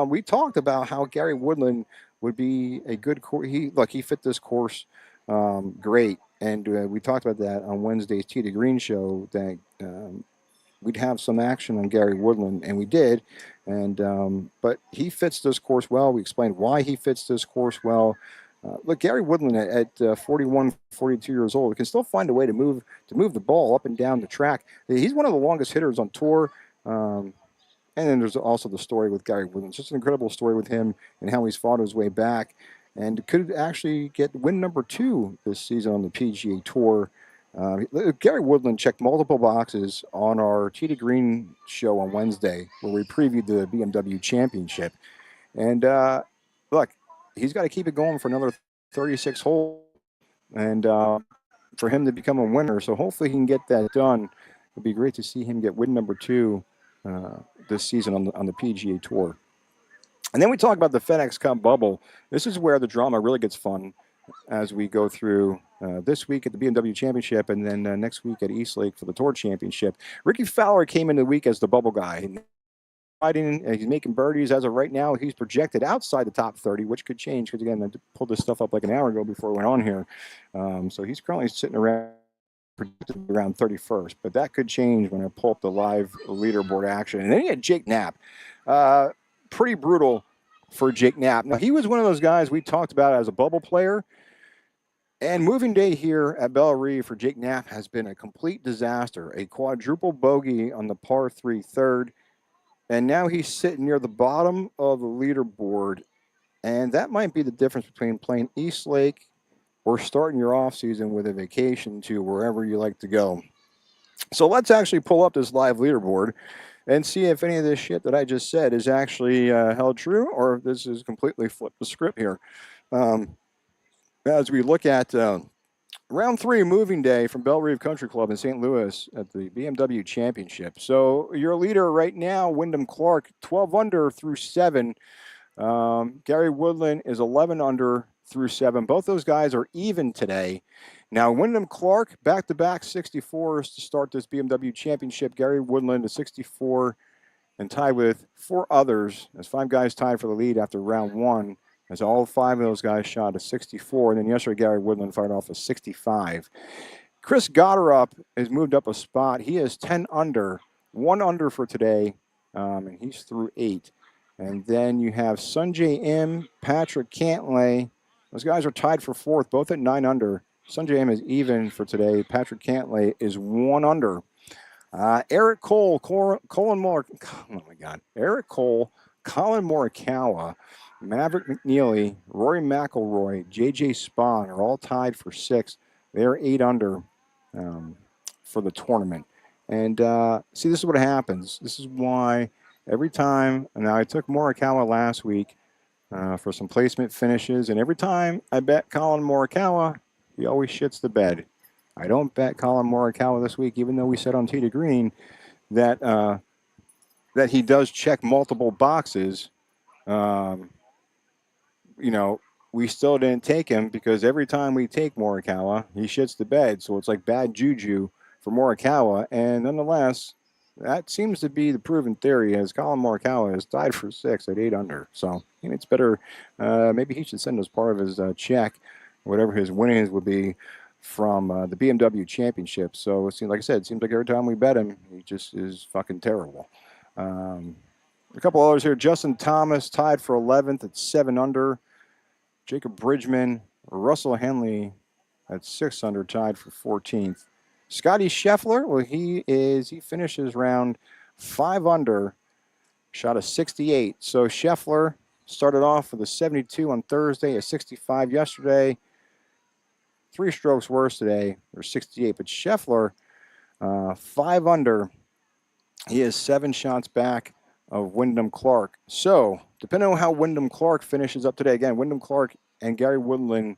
we talked about how Gary Woodland would be a good course. He fit this course great, and we talked about that on Wednesday's Tee to Green show that we'd have some action on Gary Woodland, and we did. And but he fits this course well. We explained why he fits this course well. Look, Gary Woodland at 41, 42 years old can still find a way to move the ball up and down the track. He's one of the longest hitters on tour. And then there's also the story with Gary Woodland. It's just an incredible story with him and how he's fought his way back and could actually get win number 2 this season on the PGA Tour. Gary Woodland checked multiple boxes on our Tee to Green show on Wednesday where we previewed the BMW Championship. And look, he's got to keep it going for another 36 holes. And for him to become a winner. So hopefully he can get that done. It would be great to see him get win number 2 this season on the PGA Tour. And then we talk about the FedEx Cup bubble. This is where the drama really gets fun as we go through this week at the BMW Championship and then next week at East Lake for the Tour Championship. Ricky Fowler came into the week as the bubble guy. He's making birdies as of right now. He's projected outside the top 30, which could change because, again, I pulled this stuff up like an hour ago before we went on here. So he's currently sitting around 31st, but that could change when I pull up the live leaderboard action. And then you had Jake Knapp. Pretty brutal for Jake Knapp. Now, he was one of those guys we talked about as a bubble player. And moving day here at Bellerive for Jake Knapp has been a complete disaster. A quadruple bogey on the par 3 third. And now he's sitting near the bottom of the leaderboard. And that might be the difference between playing East Lake or starting your off season with a vacation to wherever you like to go. So let's actually pull up this live leaderboard and see if any of this shit that I just said is actually held true or if this is completely flipped the script here. As we look at round 3 moving day from Bellerive Country Club in St. Louis at the BMW Championship. So your leader right now, Wyndham Clark, 12 under through 7. Gary Woodland is 11 under through 7. Both those guys are even today. Now, Wyndham Clark, back-to-back 64s to start this BMW Championship. Gary Woodland is 64 and tied with 4 others. As 5 guys tied for the lead after round 1. As all 5 of those guys shot a 64, and then yesterday Gary Woodland fired off a 65. Chris Gotterup has moved up a spot. He is 10 under, 1 under for today, and he's through 8. And then you have Sunjay M, Patrick Cantlay. Those guys are tied for 4th, both at 9 under. Sunjay M is even for today. Patrick Cantlay is 1 under. Eric Cole, Colin Morikawa, Maverick McNeely, Rory McIlroy, J.J. Spahn are all tied for 6th. They're 8 under for the tournament. And see, this is what happens. This is why every time, now I took Morikawa last week for some placement finishes, and every time I bet Colin Morikawa, he always shits the bed. I don't bet Colin Morikawa this week, even though we said on Tee to Green that that he does check multiple boxes. We still didn't take him because every time we take Morikawa, he shits the bed. So it's like bad juju for Morikawa. And nonetheless, that seems to be the proven theory as Colin Morikawa is tied for 6 at 8 under. So it's better. Maybe he should send us part of his check, whatever his winnings would be from the BMW Championship. So it seems, like I said, it seems like every time we bet him, he just is fucking terrible. A couple others here. Justin Thomas tied for 11th at 7 under. Jacob Bridgman, Russell Henley at 6 under, tied for 14th. Scotty Scheffler, well, he finishes round 5 under, shot a 68. So Scheffler started off with a 72 on Thursday, a 65 yesterday. 3 strokes worse today, or 68. But Scheffler, 5 under, he is 7 shots back of Wyndham Clark. So, depending on how Wyndham Clark finishes up today, again, Wyndham Clark and Gary Woodland,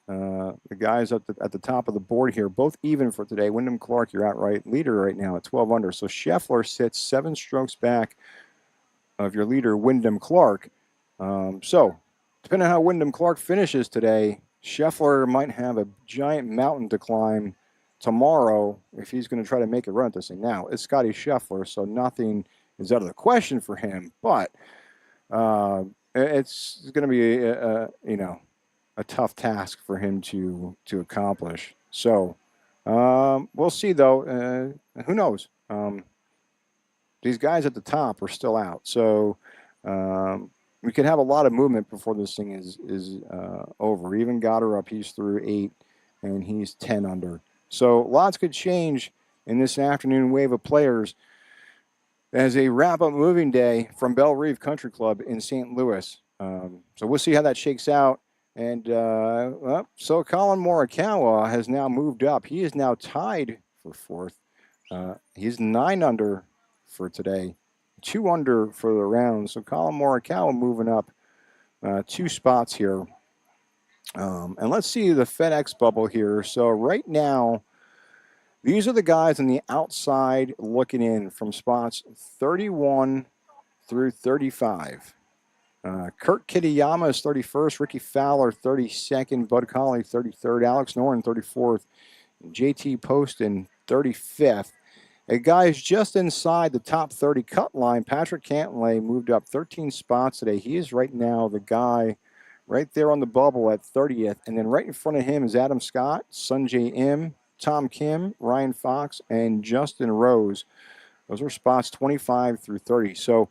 the guys at the top of the board here, both even for today. Wyndham Clark, your outright leader right now at 12 under. So Scheffler sits 7 strokes back of your leader, Wyndham Clark. So, depending on how Wyndham Clark finishes today, Scheffler might have a giant mountain to climb tomorrow if he's going to try to make a run at this thing. Now, it's Scotty Scheffler, so nothing is out of the question for him, but it's going to be a tough task for him to accomplish. So we'll see, though. Who knows? These guys at the top are still out, so we could have a lot of movement before this thing is over. Even Gotterup, he's through 8, and he's 10 under. So lots could change in this afternoon wave of players as a wrap-up moving day from Bellerive Country Club in St. Louis. So we'll see how that shakes out. And so Colin Morikawa has now moved up. He is now tied for 4th. He's 9 under for today, 2 under for the round. So Colin Morikawa moving up 2 spots here And let's see the FedEx bubble here. So right now, these are the guys on the outside looking in from spots 31 through 35. Kurt Kitayama is 31st, Ricky Fowler 32nd, Bud Colley 33rd, Alex Noren 34th, JT Poston 35th. A guy is just inside the top 30 cut line. Patrick Cantlay moved up 13 spots today. He is right now the guy right there on the bubble at 30th. And then right in front of him is Adam Scott, Sunjay Im, Tom Kim, Ryan Fox, and Justin Rose. Those are spots 25 through 30. So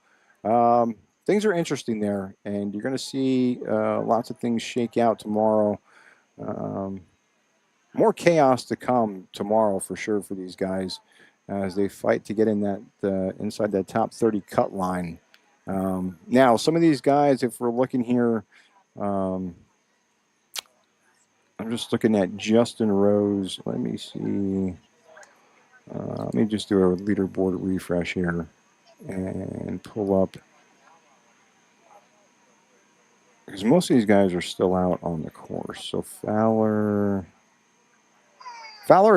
things are interesting there, and you're going to see lots of things shake out tomorrow. More chaos to come tomorrow for sure for these guys as they fight to get in that inside that top 30 cut line. Now, some of these guys, if we're looking here, I'm just looking at Justin Rose. Let me see. Let me just do a leaderboard refresh here and pull up. Because most of these guys are still out on the course. So Fowler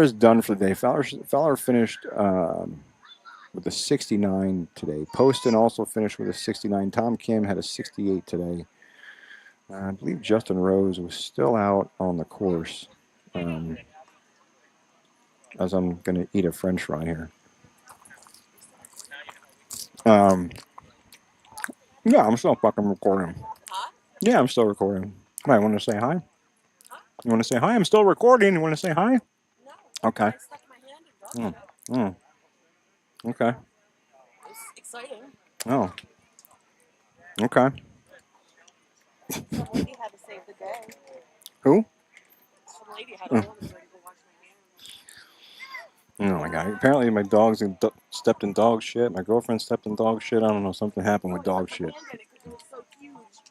is done for the day. Fowler finished with a 69 today. Poston also finished with a 69. Tom Kim had a 68 today. I believe Justin Rose was still out on the course. As I'm going to eat a French fry here. Yeah, I'm still fucking recording. Huh? Yeah, I'm still recording. Might want to say hi? Huh? You want to say hi? I'm still recording. You want to say hi? No. Okay. I stuck my hand in dog. Okay. It's exciting. Oh. Okay. Some lady had to save the day. Who? Some lady had to hold it so I could wash my hands. Oh my god. Apparently my dog's stepped in dog shit. My girlfriend stepped in dog shit. I don't know. Something happened with dog shit.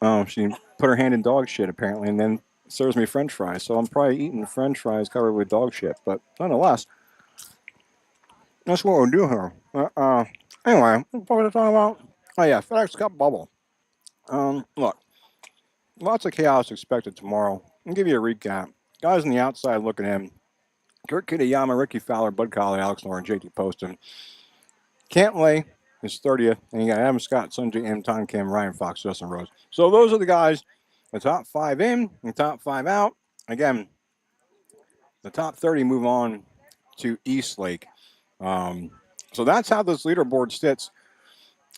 Oh, she put her hand in dog shit apparently and then serves me French fries. So I'm probably eating French fries covered with dog shit. But nonetheless, that's what we'll do here. Anyway, what was I talking about? Oh yeah, FedEx Cup bubble. Look, lots of chaos expected tomorrow. I'll give you a recap. Guys on the outside looking in. Kurt Kitayama, Ricky Fowler, Bud Colley, Alex Noren, JT Poston. Cantlay is 30th, and you got Adam Scott, Sunjay M, Tom Kim, Ryan Fox, Justin Rose. So those are the guys, the top 5 in, the top 5 out. Again, the top 30 move on to East Lake. So that's how this leaderboard sits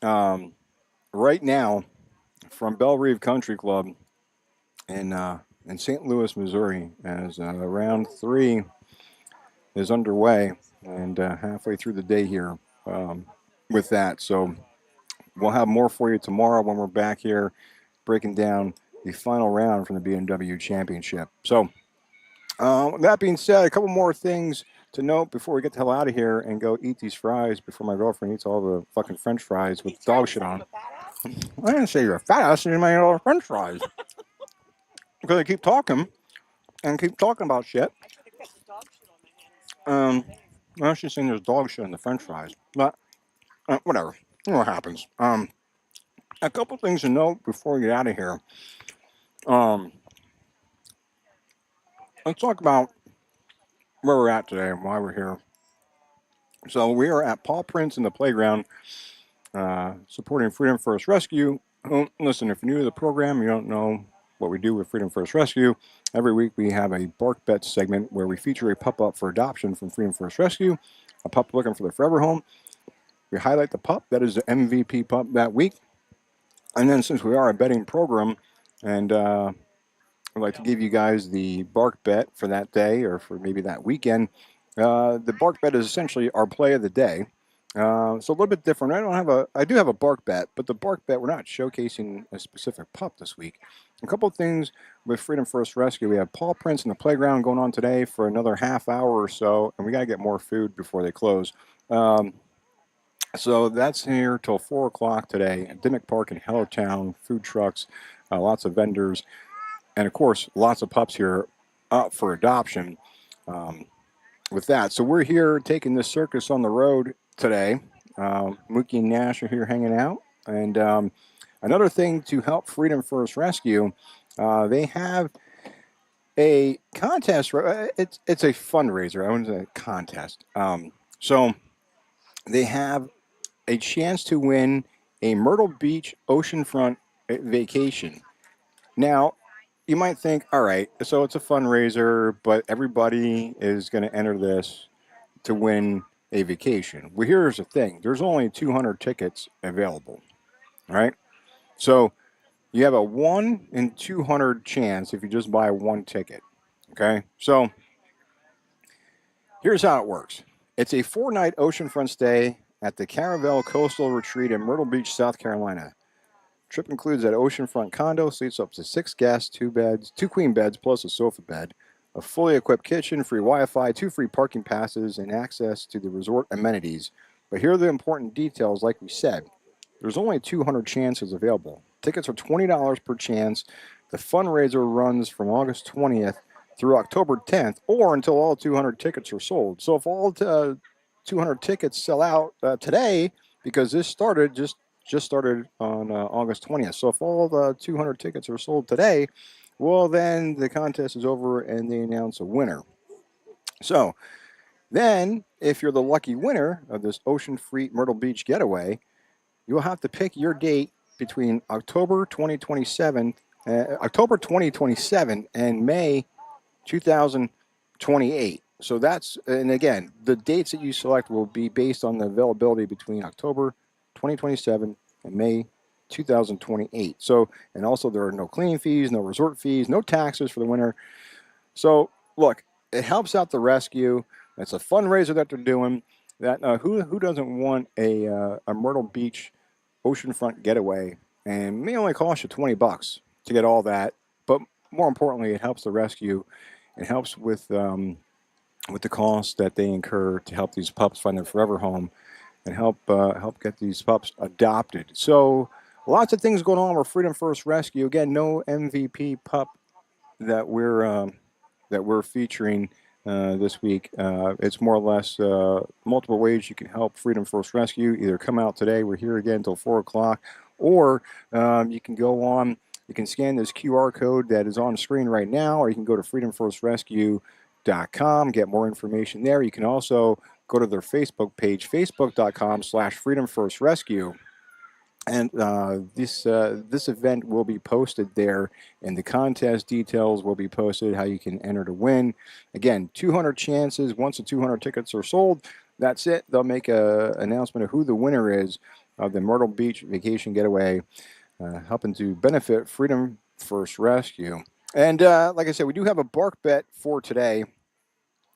right now from Bellerive Country Club in St. Louis, Missouri, as round 3 is underway and halfway through the day here with that. So we'll have more for you tomorrow when we're back here breaking down the final round from the BMW Championship. So that being said, a couple more things to note before we get the hell out of here and go eat these fries before my girlfriend eats all the fucking French fries with dog shit on. I didn't say you're a fat ass. You might eat all the French fries. Because I keep talking and keep talking about shit. Well, she's saying there's dog shit in the French fries, but whatever. You know what happens. A couple things to note before we get out of here. Let's talk about where we're at today and why we're here. So we are at Paw Prints in the playground, supporting Freedom First Rescue. Listen, if you're new to the program, you don't know what we do with Freedom First Rescue. Every week we have a Bark Bet segment where we feature a pup up for adoption from Freedom First Rescue, a pup looking for their forever home. We highlight the pup that is the MVP pup that week. And then since we are a betting program and I'd like to give you guys the Bark Bet for that day or for maybe that weekend. The Bark Bet is essentially our play of the day. So a little bit different. I do have a Bark Bet, but the Bark Bet, we're not showcasing a specific pup this week. A couple of things with Freedom First Rescue. We have Paw Prints in the playground going on today for another half hour or so, and we got to get more food before they close. So that's here till 4 o'clock today at Dimmick Park in Hellertown. Food trucks, lots of vendors, and of course, lots of pups here up for adoption with that. So we're here taking this circus on the road today. Mookie and Nash are here hanging out. And another thing to help Freedom First Rescue, they have a contest. It's a fundraiser. I wouldn't say a contest. So they have a chance to win a Myrtle Beach oceanfront vacation. Now, you might think, all right, so it's a fundraiser, but everybody is going to enter this to win a vacation. Well, here's the thing: there's only 200 tickets available. All right, so you have a 1 in 200 chance if you just buy one ticket. Okay, so here's how it works: it's a 4-night oceanfront stay at the Caravel Coastal Retreat in Myrtle Beach, South Carolina. Trip includes an oceanfront condo, seats up to 6 guests, 2 beds, 2 queen beds, plus a sofa bed, a fully equipped kitchen, free Wi-Fi, 2 free parking passes, and access to the resort amenities. But here are the important details. Like we said, there's only 200 chances available. Tickets are $20 per chance. The fundraiser runs from August 20th through October 10th, or until all 200 tickets are sold. So if all 200 tickets sell out today, because this just started on August 20th. So if all the 200 tickets are sold today, well, then the contest is over and they announce a winner. So then, if you're the lucky winner of this ocean-free Myrtle Beach getaway, you'll have to pick your date between October 2027 and May 2028. So that's, and again, the dates that you select will be based on the availability between October 2027 and May 2028. So, and also there are no cleaning fees, no resort fees, no taxes for the winter. So, look, it helps out the rescue. It's a fundraiser that they're doing. That who doesn't want a Myrtle Beach oceanfront getaway? And it may only cost you $20 to get all that, but more importantly, it helps the rescue. It helps with the costs that they incur to help these pups find their forever home and help get these pups adopted. So lots of things going on with Freedom First Rescue. Again, no MVP pup that we're featuring this week. It's more or less multiple ways you can help Freedom First Rescue. Either come out today, we're here again until 4 o'clock, or you can go on, you can scan this QR code that is on the screen right now, or you can go to freedomfirstrescue.com, get more information there. You can also go to their Facebook page, facebook.com/freedomfirstrescue. And this event will be posted there, and the contest details will be posted, how you can enter to win. Again, 200 chances. Once the 200 tickets are sold, that's it. They'll make an announcement of who the winner is of the Myrtle Beach vacation getaway, helping to benefit Freedom First Rescue. And like I said, we do have a bark bet for today.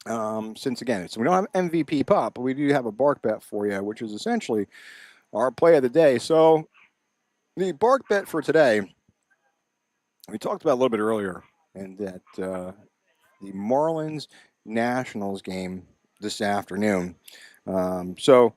Since, again, we don't have MVP Pop, but we do have a bark bet for you, which is essentially our play of the day. So the bark bet for today, we talked about a little bit earlier, and that the Marlins Nationals game this afternoon. So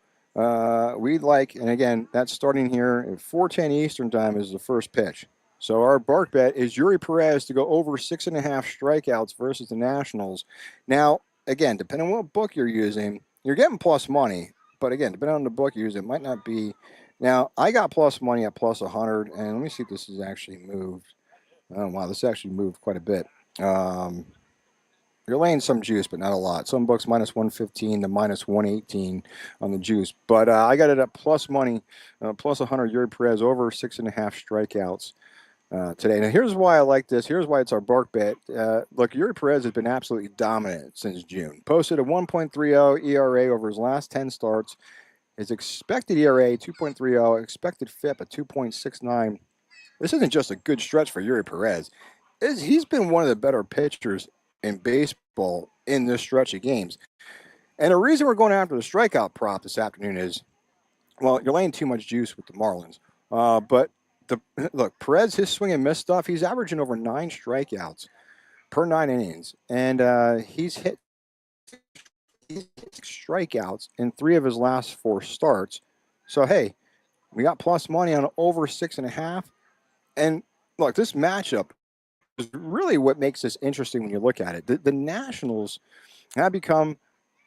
we'd like, and again, that's starting here at 4:10 Eastern time is the first pitch. So our bark bet is Yuri Perez to go over 6.5 strikeouts versus the Nationals. Now, again, depending on what book you're using, you're getting plus money. But again, depending on the book you use, it might not be. Now, I got plus money at plus 100, and let me see if this is actually moved. Oh, wow, this actually moved quite a bit. You're laying some juice, but not a lot. Some books minus 115 to minus 118 on the juice. But I got it at plus money, plus 100 Yuri Perez over 6.5 strikeouts today. Now, here's why I like this. Here's why it's our bark bet. Look, Yuri Perez has been absolutely dominant since June. Posted a 1.30 ERA over his last 10 starts. His expected ERA, 2.30, expected FIP at 2.69. This isn't just a good stretch for Yuri Perez. He's been one of the better pitchers in baseball in this stretch of games. And the reason we're going after the strikeout prop this afternoon is, well, you're laying too much juice with the Marlins. But look, Perez, his swing and miss stuff, he's averaging over 9 strikeouts per 9 innings. And he's hit strikeouts in 3 of his last 4 starts. So, hey, we got plus money on over 6.5. And look, this matchup is really what makes this interesting when you look at it. The Nationals have become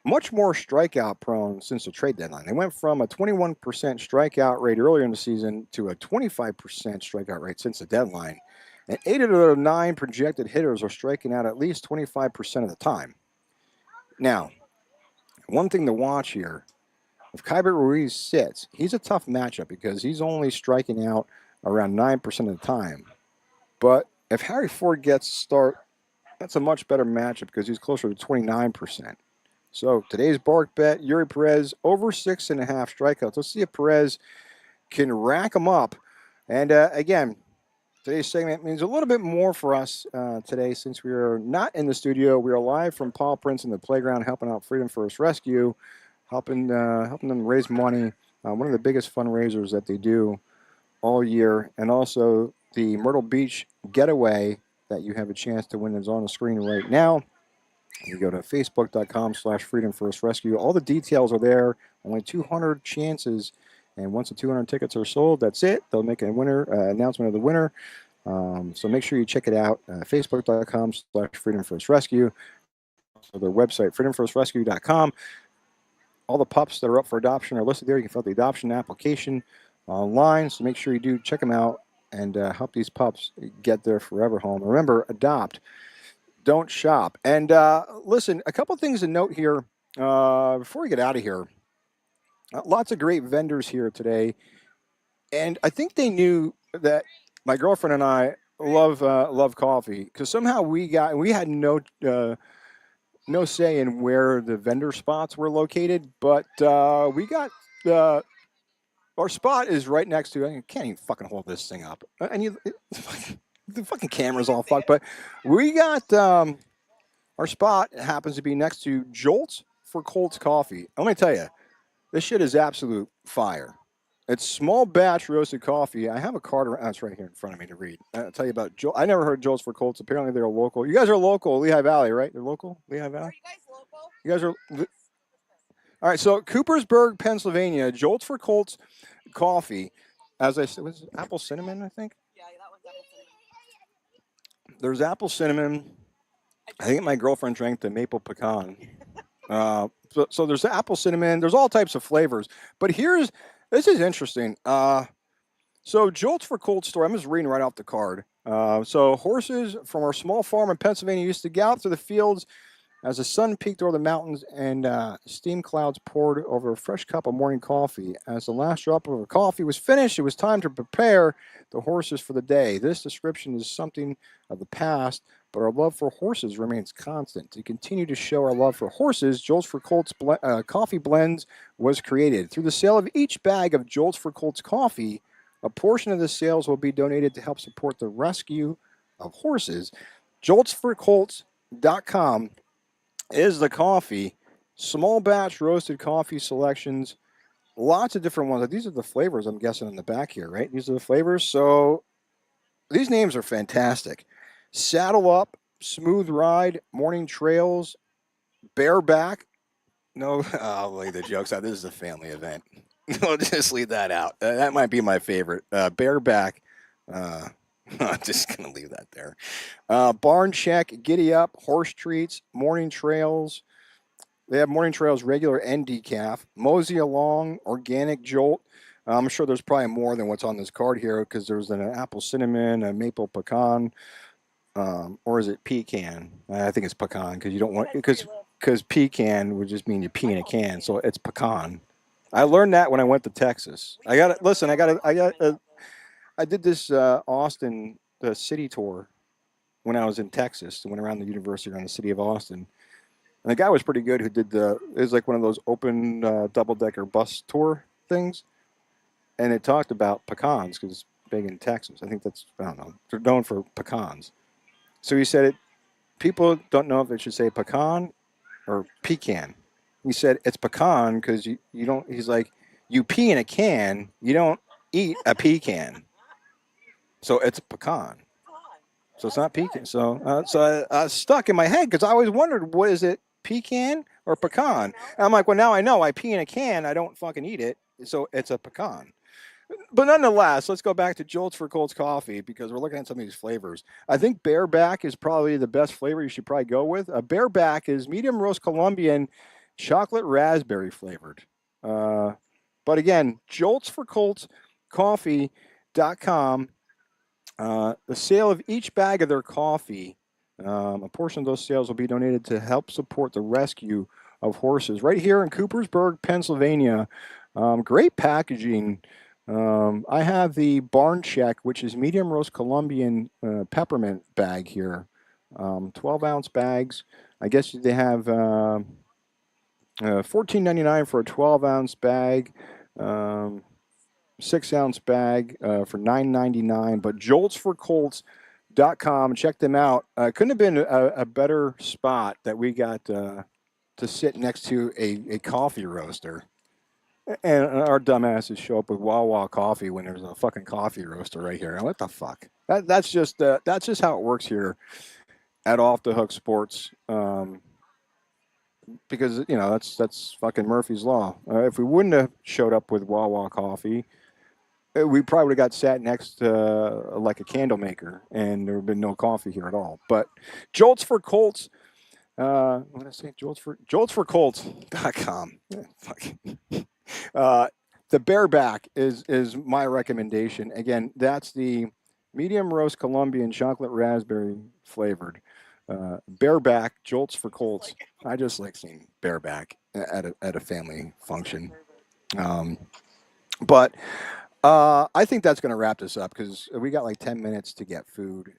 much more strikeout prone since the trade deadline. They went from a 21% strikeout rate earlier in the season to a 25% strikeout rate since the deadline. And 8 of the 9 projected hitters are striking out at least 25% of the time. Now, one thing to watch here, if Kyber Ruiz sits, he's a tough matchup because he's only striking out around 9% of the time. But if Harry Ford gets start, that's a much better matchup because he's closer to 29%. So today's bark bet, Yuri Perez over 6.5 strikeouts. Let's see if Perez can rack them up. And again, today's segment means a little bit more for us today since we are not in the studio. We are live from Paw Prints in the playground, helping out Freedom First Rescue, helping them raise money. One of the biggest fundraisers that they do all year, and also the Myrtle Beach getaway that you have a chance to win is on the screen right now. You go to facebook.com/Freedom First Rescue. All the details are there. Only 200 chances. And once the 200 tickets are sold, that's it. They'll make a winner announcement of the winner. So make sure you check it out. Facebook.com/Freedom First Rescue. So their website, freedomfirstrescue.com. All the pups that are up for adoption are listed there. You can fill out the adoption application online. So make sure you do check them out and help these pups get their forever home. Remember, adopt. Don't shop. And listen, a couple things to note here before we get out of here. Lots of great vendors here today. And I think they knew that my girlfriend and I love coffee because somehow we had no say in where the vendor spots were located, but we got our spot is right next to. I can't even fucking hold this thing up. And the fucking camera's all fucked. But we got our spot happens to be next to Jolts for Colts Coffee. Let me tell you, this shit is absolute fire. It's small batch roasted coffee. I have a card around. It's right here in front of me to read. I'll tell you about Jolt. I never heard Jolts for Colts. Apparently they're local. You guys are local, Lehigh Valley, right? They're local, Lehigh Valley. Are you guys local? You guys are. All right. So Coopersburg, Pennsylvania. Jolts for Colts Coffee. As I said, was it apple cinnamon? I think. Yeah, that one's apple cinnamon. There's apple cinnamon. I think my girlfriend drank the maple pecan. So there's apple cinnamon. There's all types of flavors. But this is interesting. So Jolts for Colts store. I'm just reading right off the card. So horses from our small farm in Pennsylvania used to gallop through the fields as the sun peaked over the mountains and steam clouds poured over a fresh cup of morning coffee. As the last drop of coffee was finished, it was time to prepare the horses for the day. This description is something of the past, but our love for horses remains constant. To continue to show our love for horses, Jolts for Colts coffee blends was created. Through the sale of each bag of Jolts for Colts coffee, a portion of the sales will be donated to help support the rescue of horses. JoltsForColts.com is the coffee. Small batch roasted coffee selections. Lots of different ones. These are the flavors, I'm guessing, in the back here, right? These are the flavors. So these names are fantastic. Saddle Up, Smooth Ride, Morning Trails, Bareback. No, I'll lay the jokes out. This is a family event. I'll just leave that out. That might be my favorite. Bareback. I'm just going to leave that there. Barn Check, Giddy Up, Horse Treats, Morning Trails. They have Morning Trails regular and decaf. Mosey Along, Organic Jolt. I'm sure there's probably more than what's on this card here because there's an apple cinnamon, a maple pecan, or is it pecan? I think it's pecan because you don't want because pecan would just mean you pee in a can, so it's pecan. I learned that when I went to Texas. I did this Austin the city tour when I was in Texas. I went around the university around the city of Austin. And the guy was pretty good who did it was like one of those open double-decker bus tour things. And it talked about pecans because it's big in Texas. I think I don't know, they're known for pecans. So he said people don't know if it should say pecan or pecan. He said it's pecan because you don't, he's like, you pee in a can, you don't eat a pecan. So it's pecan. So it's not pecan. So I stuck in my head because I always wondered, what is it, pecan or pecan? And I'm like, well, now I know. I pee in a can. I don't fucking eat it. So it's a pecan. But nonetheless, let's go back to Jolts for Colts Coffee because we're looking at some of these flavors. I think Bareback is probably the best flavor you should probably go with. Bareback is medium roast Colombian chocolate raspberry flavored. But again, Jolts for Colts Coffee.com. The sale of each bag of their coffee, a portion of those sales will be donated to help support the rescue of horses right here in Coopersburg, Pennsylvania. Great packaging. I have the Barn Check, which is medium roast Colombian peppermint bag here. 12-ounce bags. I guess they have $14.99 for a 12-ounce bag. 6-ounce bag for $9.99. But joltsforcolts.com, check them out. Couldn't have been a better spot that we got to sit next to a coffee roaster. And our dumbasses show up with Wawa coffee when there's a fucking coffee roaster right here. What the fuck? That's just how it works here at Off the Hook Sports. Because that's fucking Murphy's Law. If we wouldn't have showed up with Wawa coffee, we probably would have got sat next to like a candle maker, and there would have been no coffee here at all. But Jolts for Colts. What did I say? Joltsforcolts.com. The bareback is my recommendation. Again, that's the medium roast Colombian chocolate raspberry flavored bareback Jolts for Colts. I just like seeing bareback at a family function. But I think that's going to wrap this up because we got like 10 minutes to get food.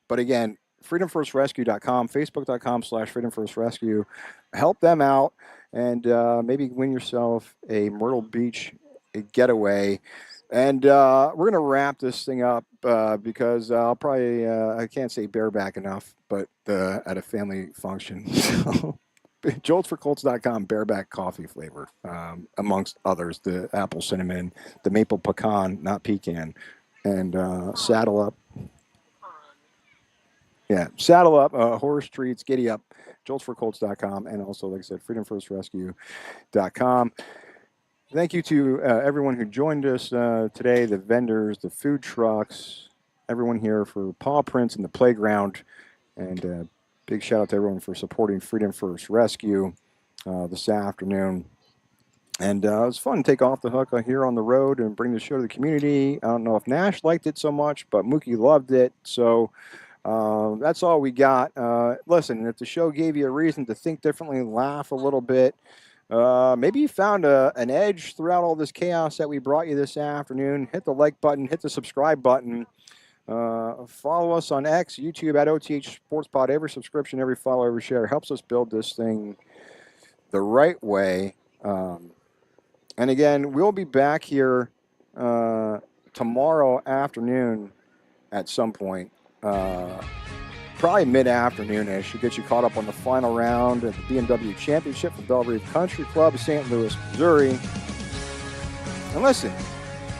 But again, freedomfirstrescue.com, facebook.com/freedomfirstrescue. Help them out and maybe win yourself a Myrtle Beach getaway. And we're going to wrap this thing up because I'll probably, I can't say bareback enough, but at a family function. So, joltsforcolts.com, bareback coffee flavor, amongst others, the apple cinnamon, the maple pecan, not pecan, and saddle up. Yeah, saddle up, horse treats, giddy up, joltsforcolts.com, and also, like I said, freedomfirstrescue.com. Thank you to everyone who joined us today, the vendors, the food trucks, everyone here for Paw Prints and the playground. And big shout out to everyone for supporting Freedom First Rescue this afternoon. And it was fun to take Off the Hook here on the road and bring the show to the community. I don't know if Nash liked it so much, but Mookie loved it. So that's all we got. Listen, if the show gave you a reason to think differently, laugh a little bit, maybe you found an edge throughout all this chaos that we brought you this afternoon, hit the like button, hit the subscribe button. Follow us on X, YouTube at OTH Sports Pod. Every subscription, every follow, every share helps us build this thing the right way. And again, we'll be back here tomorrow afternoon at some point. Probably mid-afternoon-ish to get you caught up on the final round of the BMW Championship for Bellerive Country Club, St. Louis, Missouri. And listen,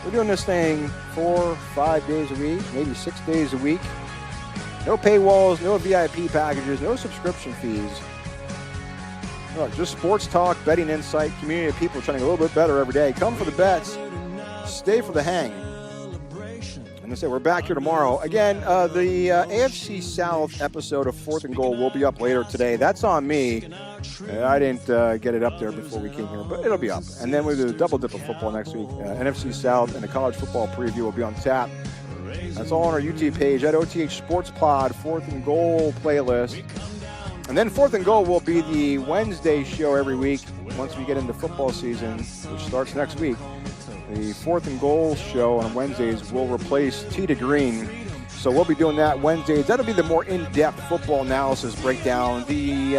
we're doing this thing 4 or 5 days a week, maybe 6 days a week. No paywalls, no VIP packages, no subscription fees. Look, just sports talk, betting insight, community of people trying to get a little bit better every day. Come for the bets, stay for the hang. And I say we're back here tomorrow. Again, the AFC South episode of 4th and Goal will be up later today. That's on me. I didn't get it up there before we came here, but it'll be up. And then we'll do a double dip of football next week. NFC South and the college football preview will be on tap. That's all on our YouTube page at OTH Sports Pod, 4th and Goal playlist. And then 4th and Goal will be the Wednesday show every week once we get into football season, which starts next week. The 4th and Goal show on Wednesdays will replace Tee to Green. So we'll be doing that Wednesdays. That'll be the more in-depth football analysis breakdown. The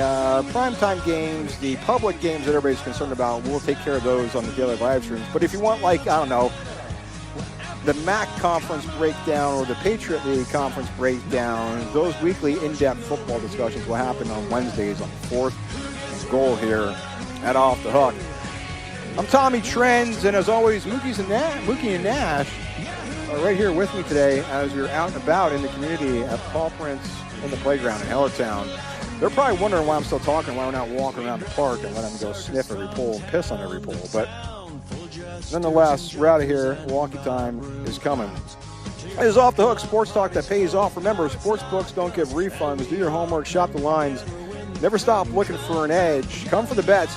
primetime games, the public games that everybody's concerned about, we'll take care of those on the daily live streams. But if you want, like, I don't know, the MAC conference breakdown or the Patriot League conference breakdown, those weekly in-depth football discussions will happen on Wednesdays on 4th and Goal here at Off the Hook. I'm Tommy Trends, and as always, Mookie and Nash are right here with me today as we're out and about in the community at Paw Prints in the playground in Hellertown. They're probably wondering why I'm still talking, why we're not walking around the park and let them go sniff every pole and piss on every pole. But nonetheless, we're out of here. Walkie time is coming. It is Off the Hook, sports talk that pays off. Remember, sports books don't give refunds. Do your homework, shop the lines. Never stop looking for an edge. Come for the bets.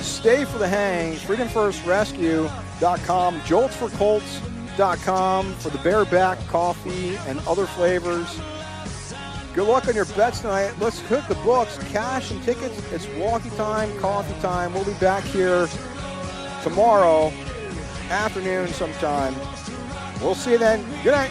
Stay for the hang. FreedomFirstRescue.com. Jolts for Colts. paywalls.com for the bareback coffee and other flavors. Good luck on your bets tonight. Let's hit the books, cash and tickets. It's walkie time, coffee time. We'll be back here tomorrow afternoon sometime. We'll see you then. Good night.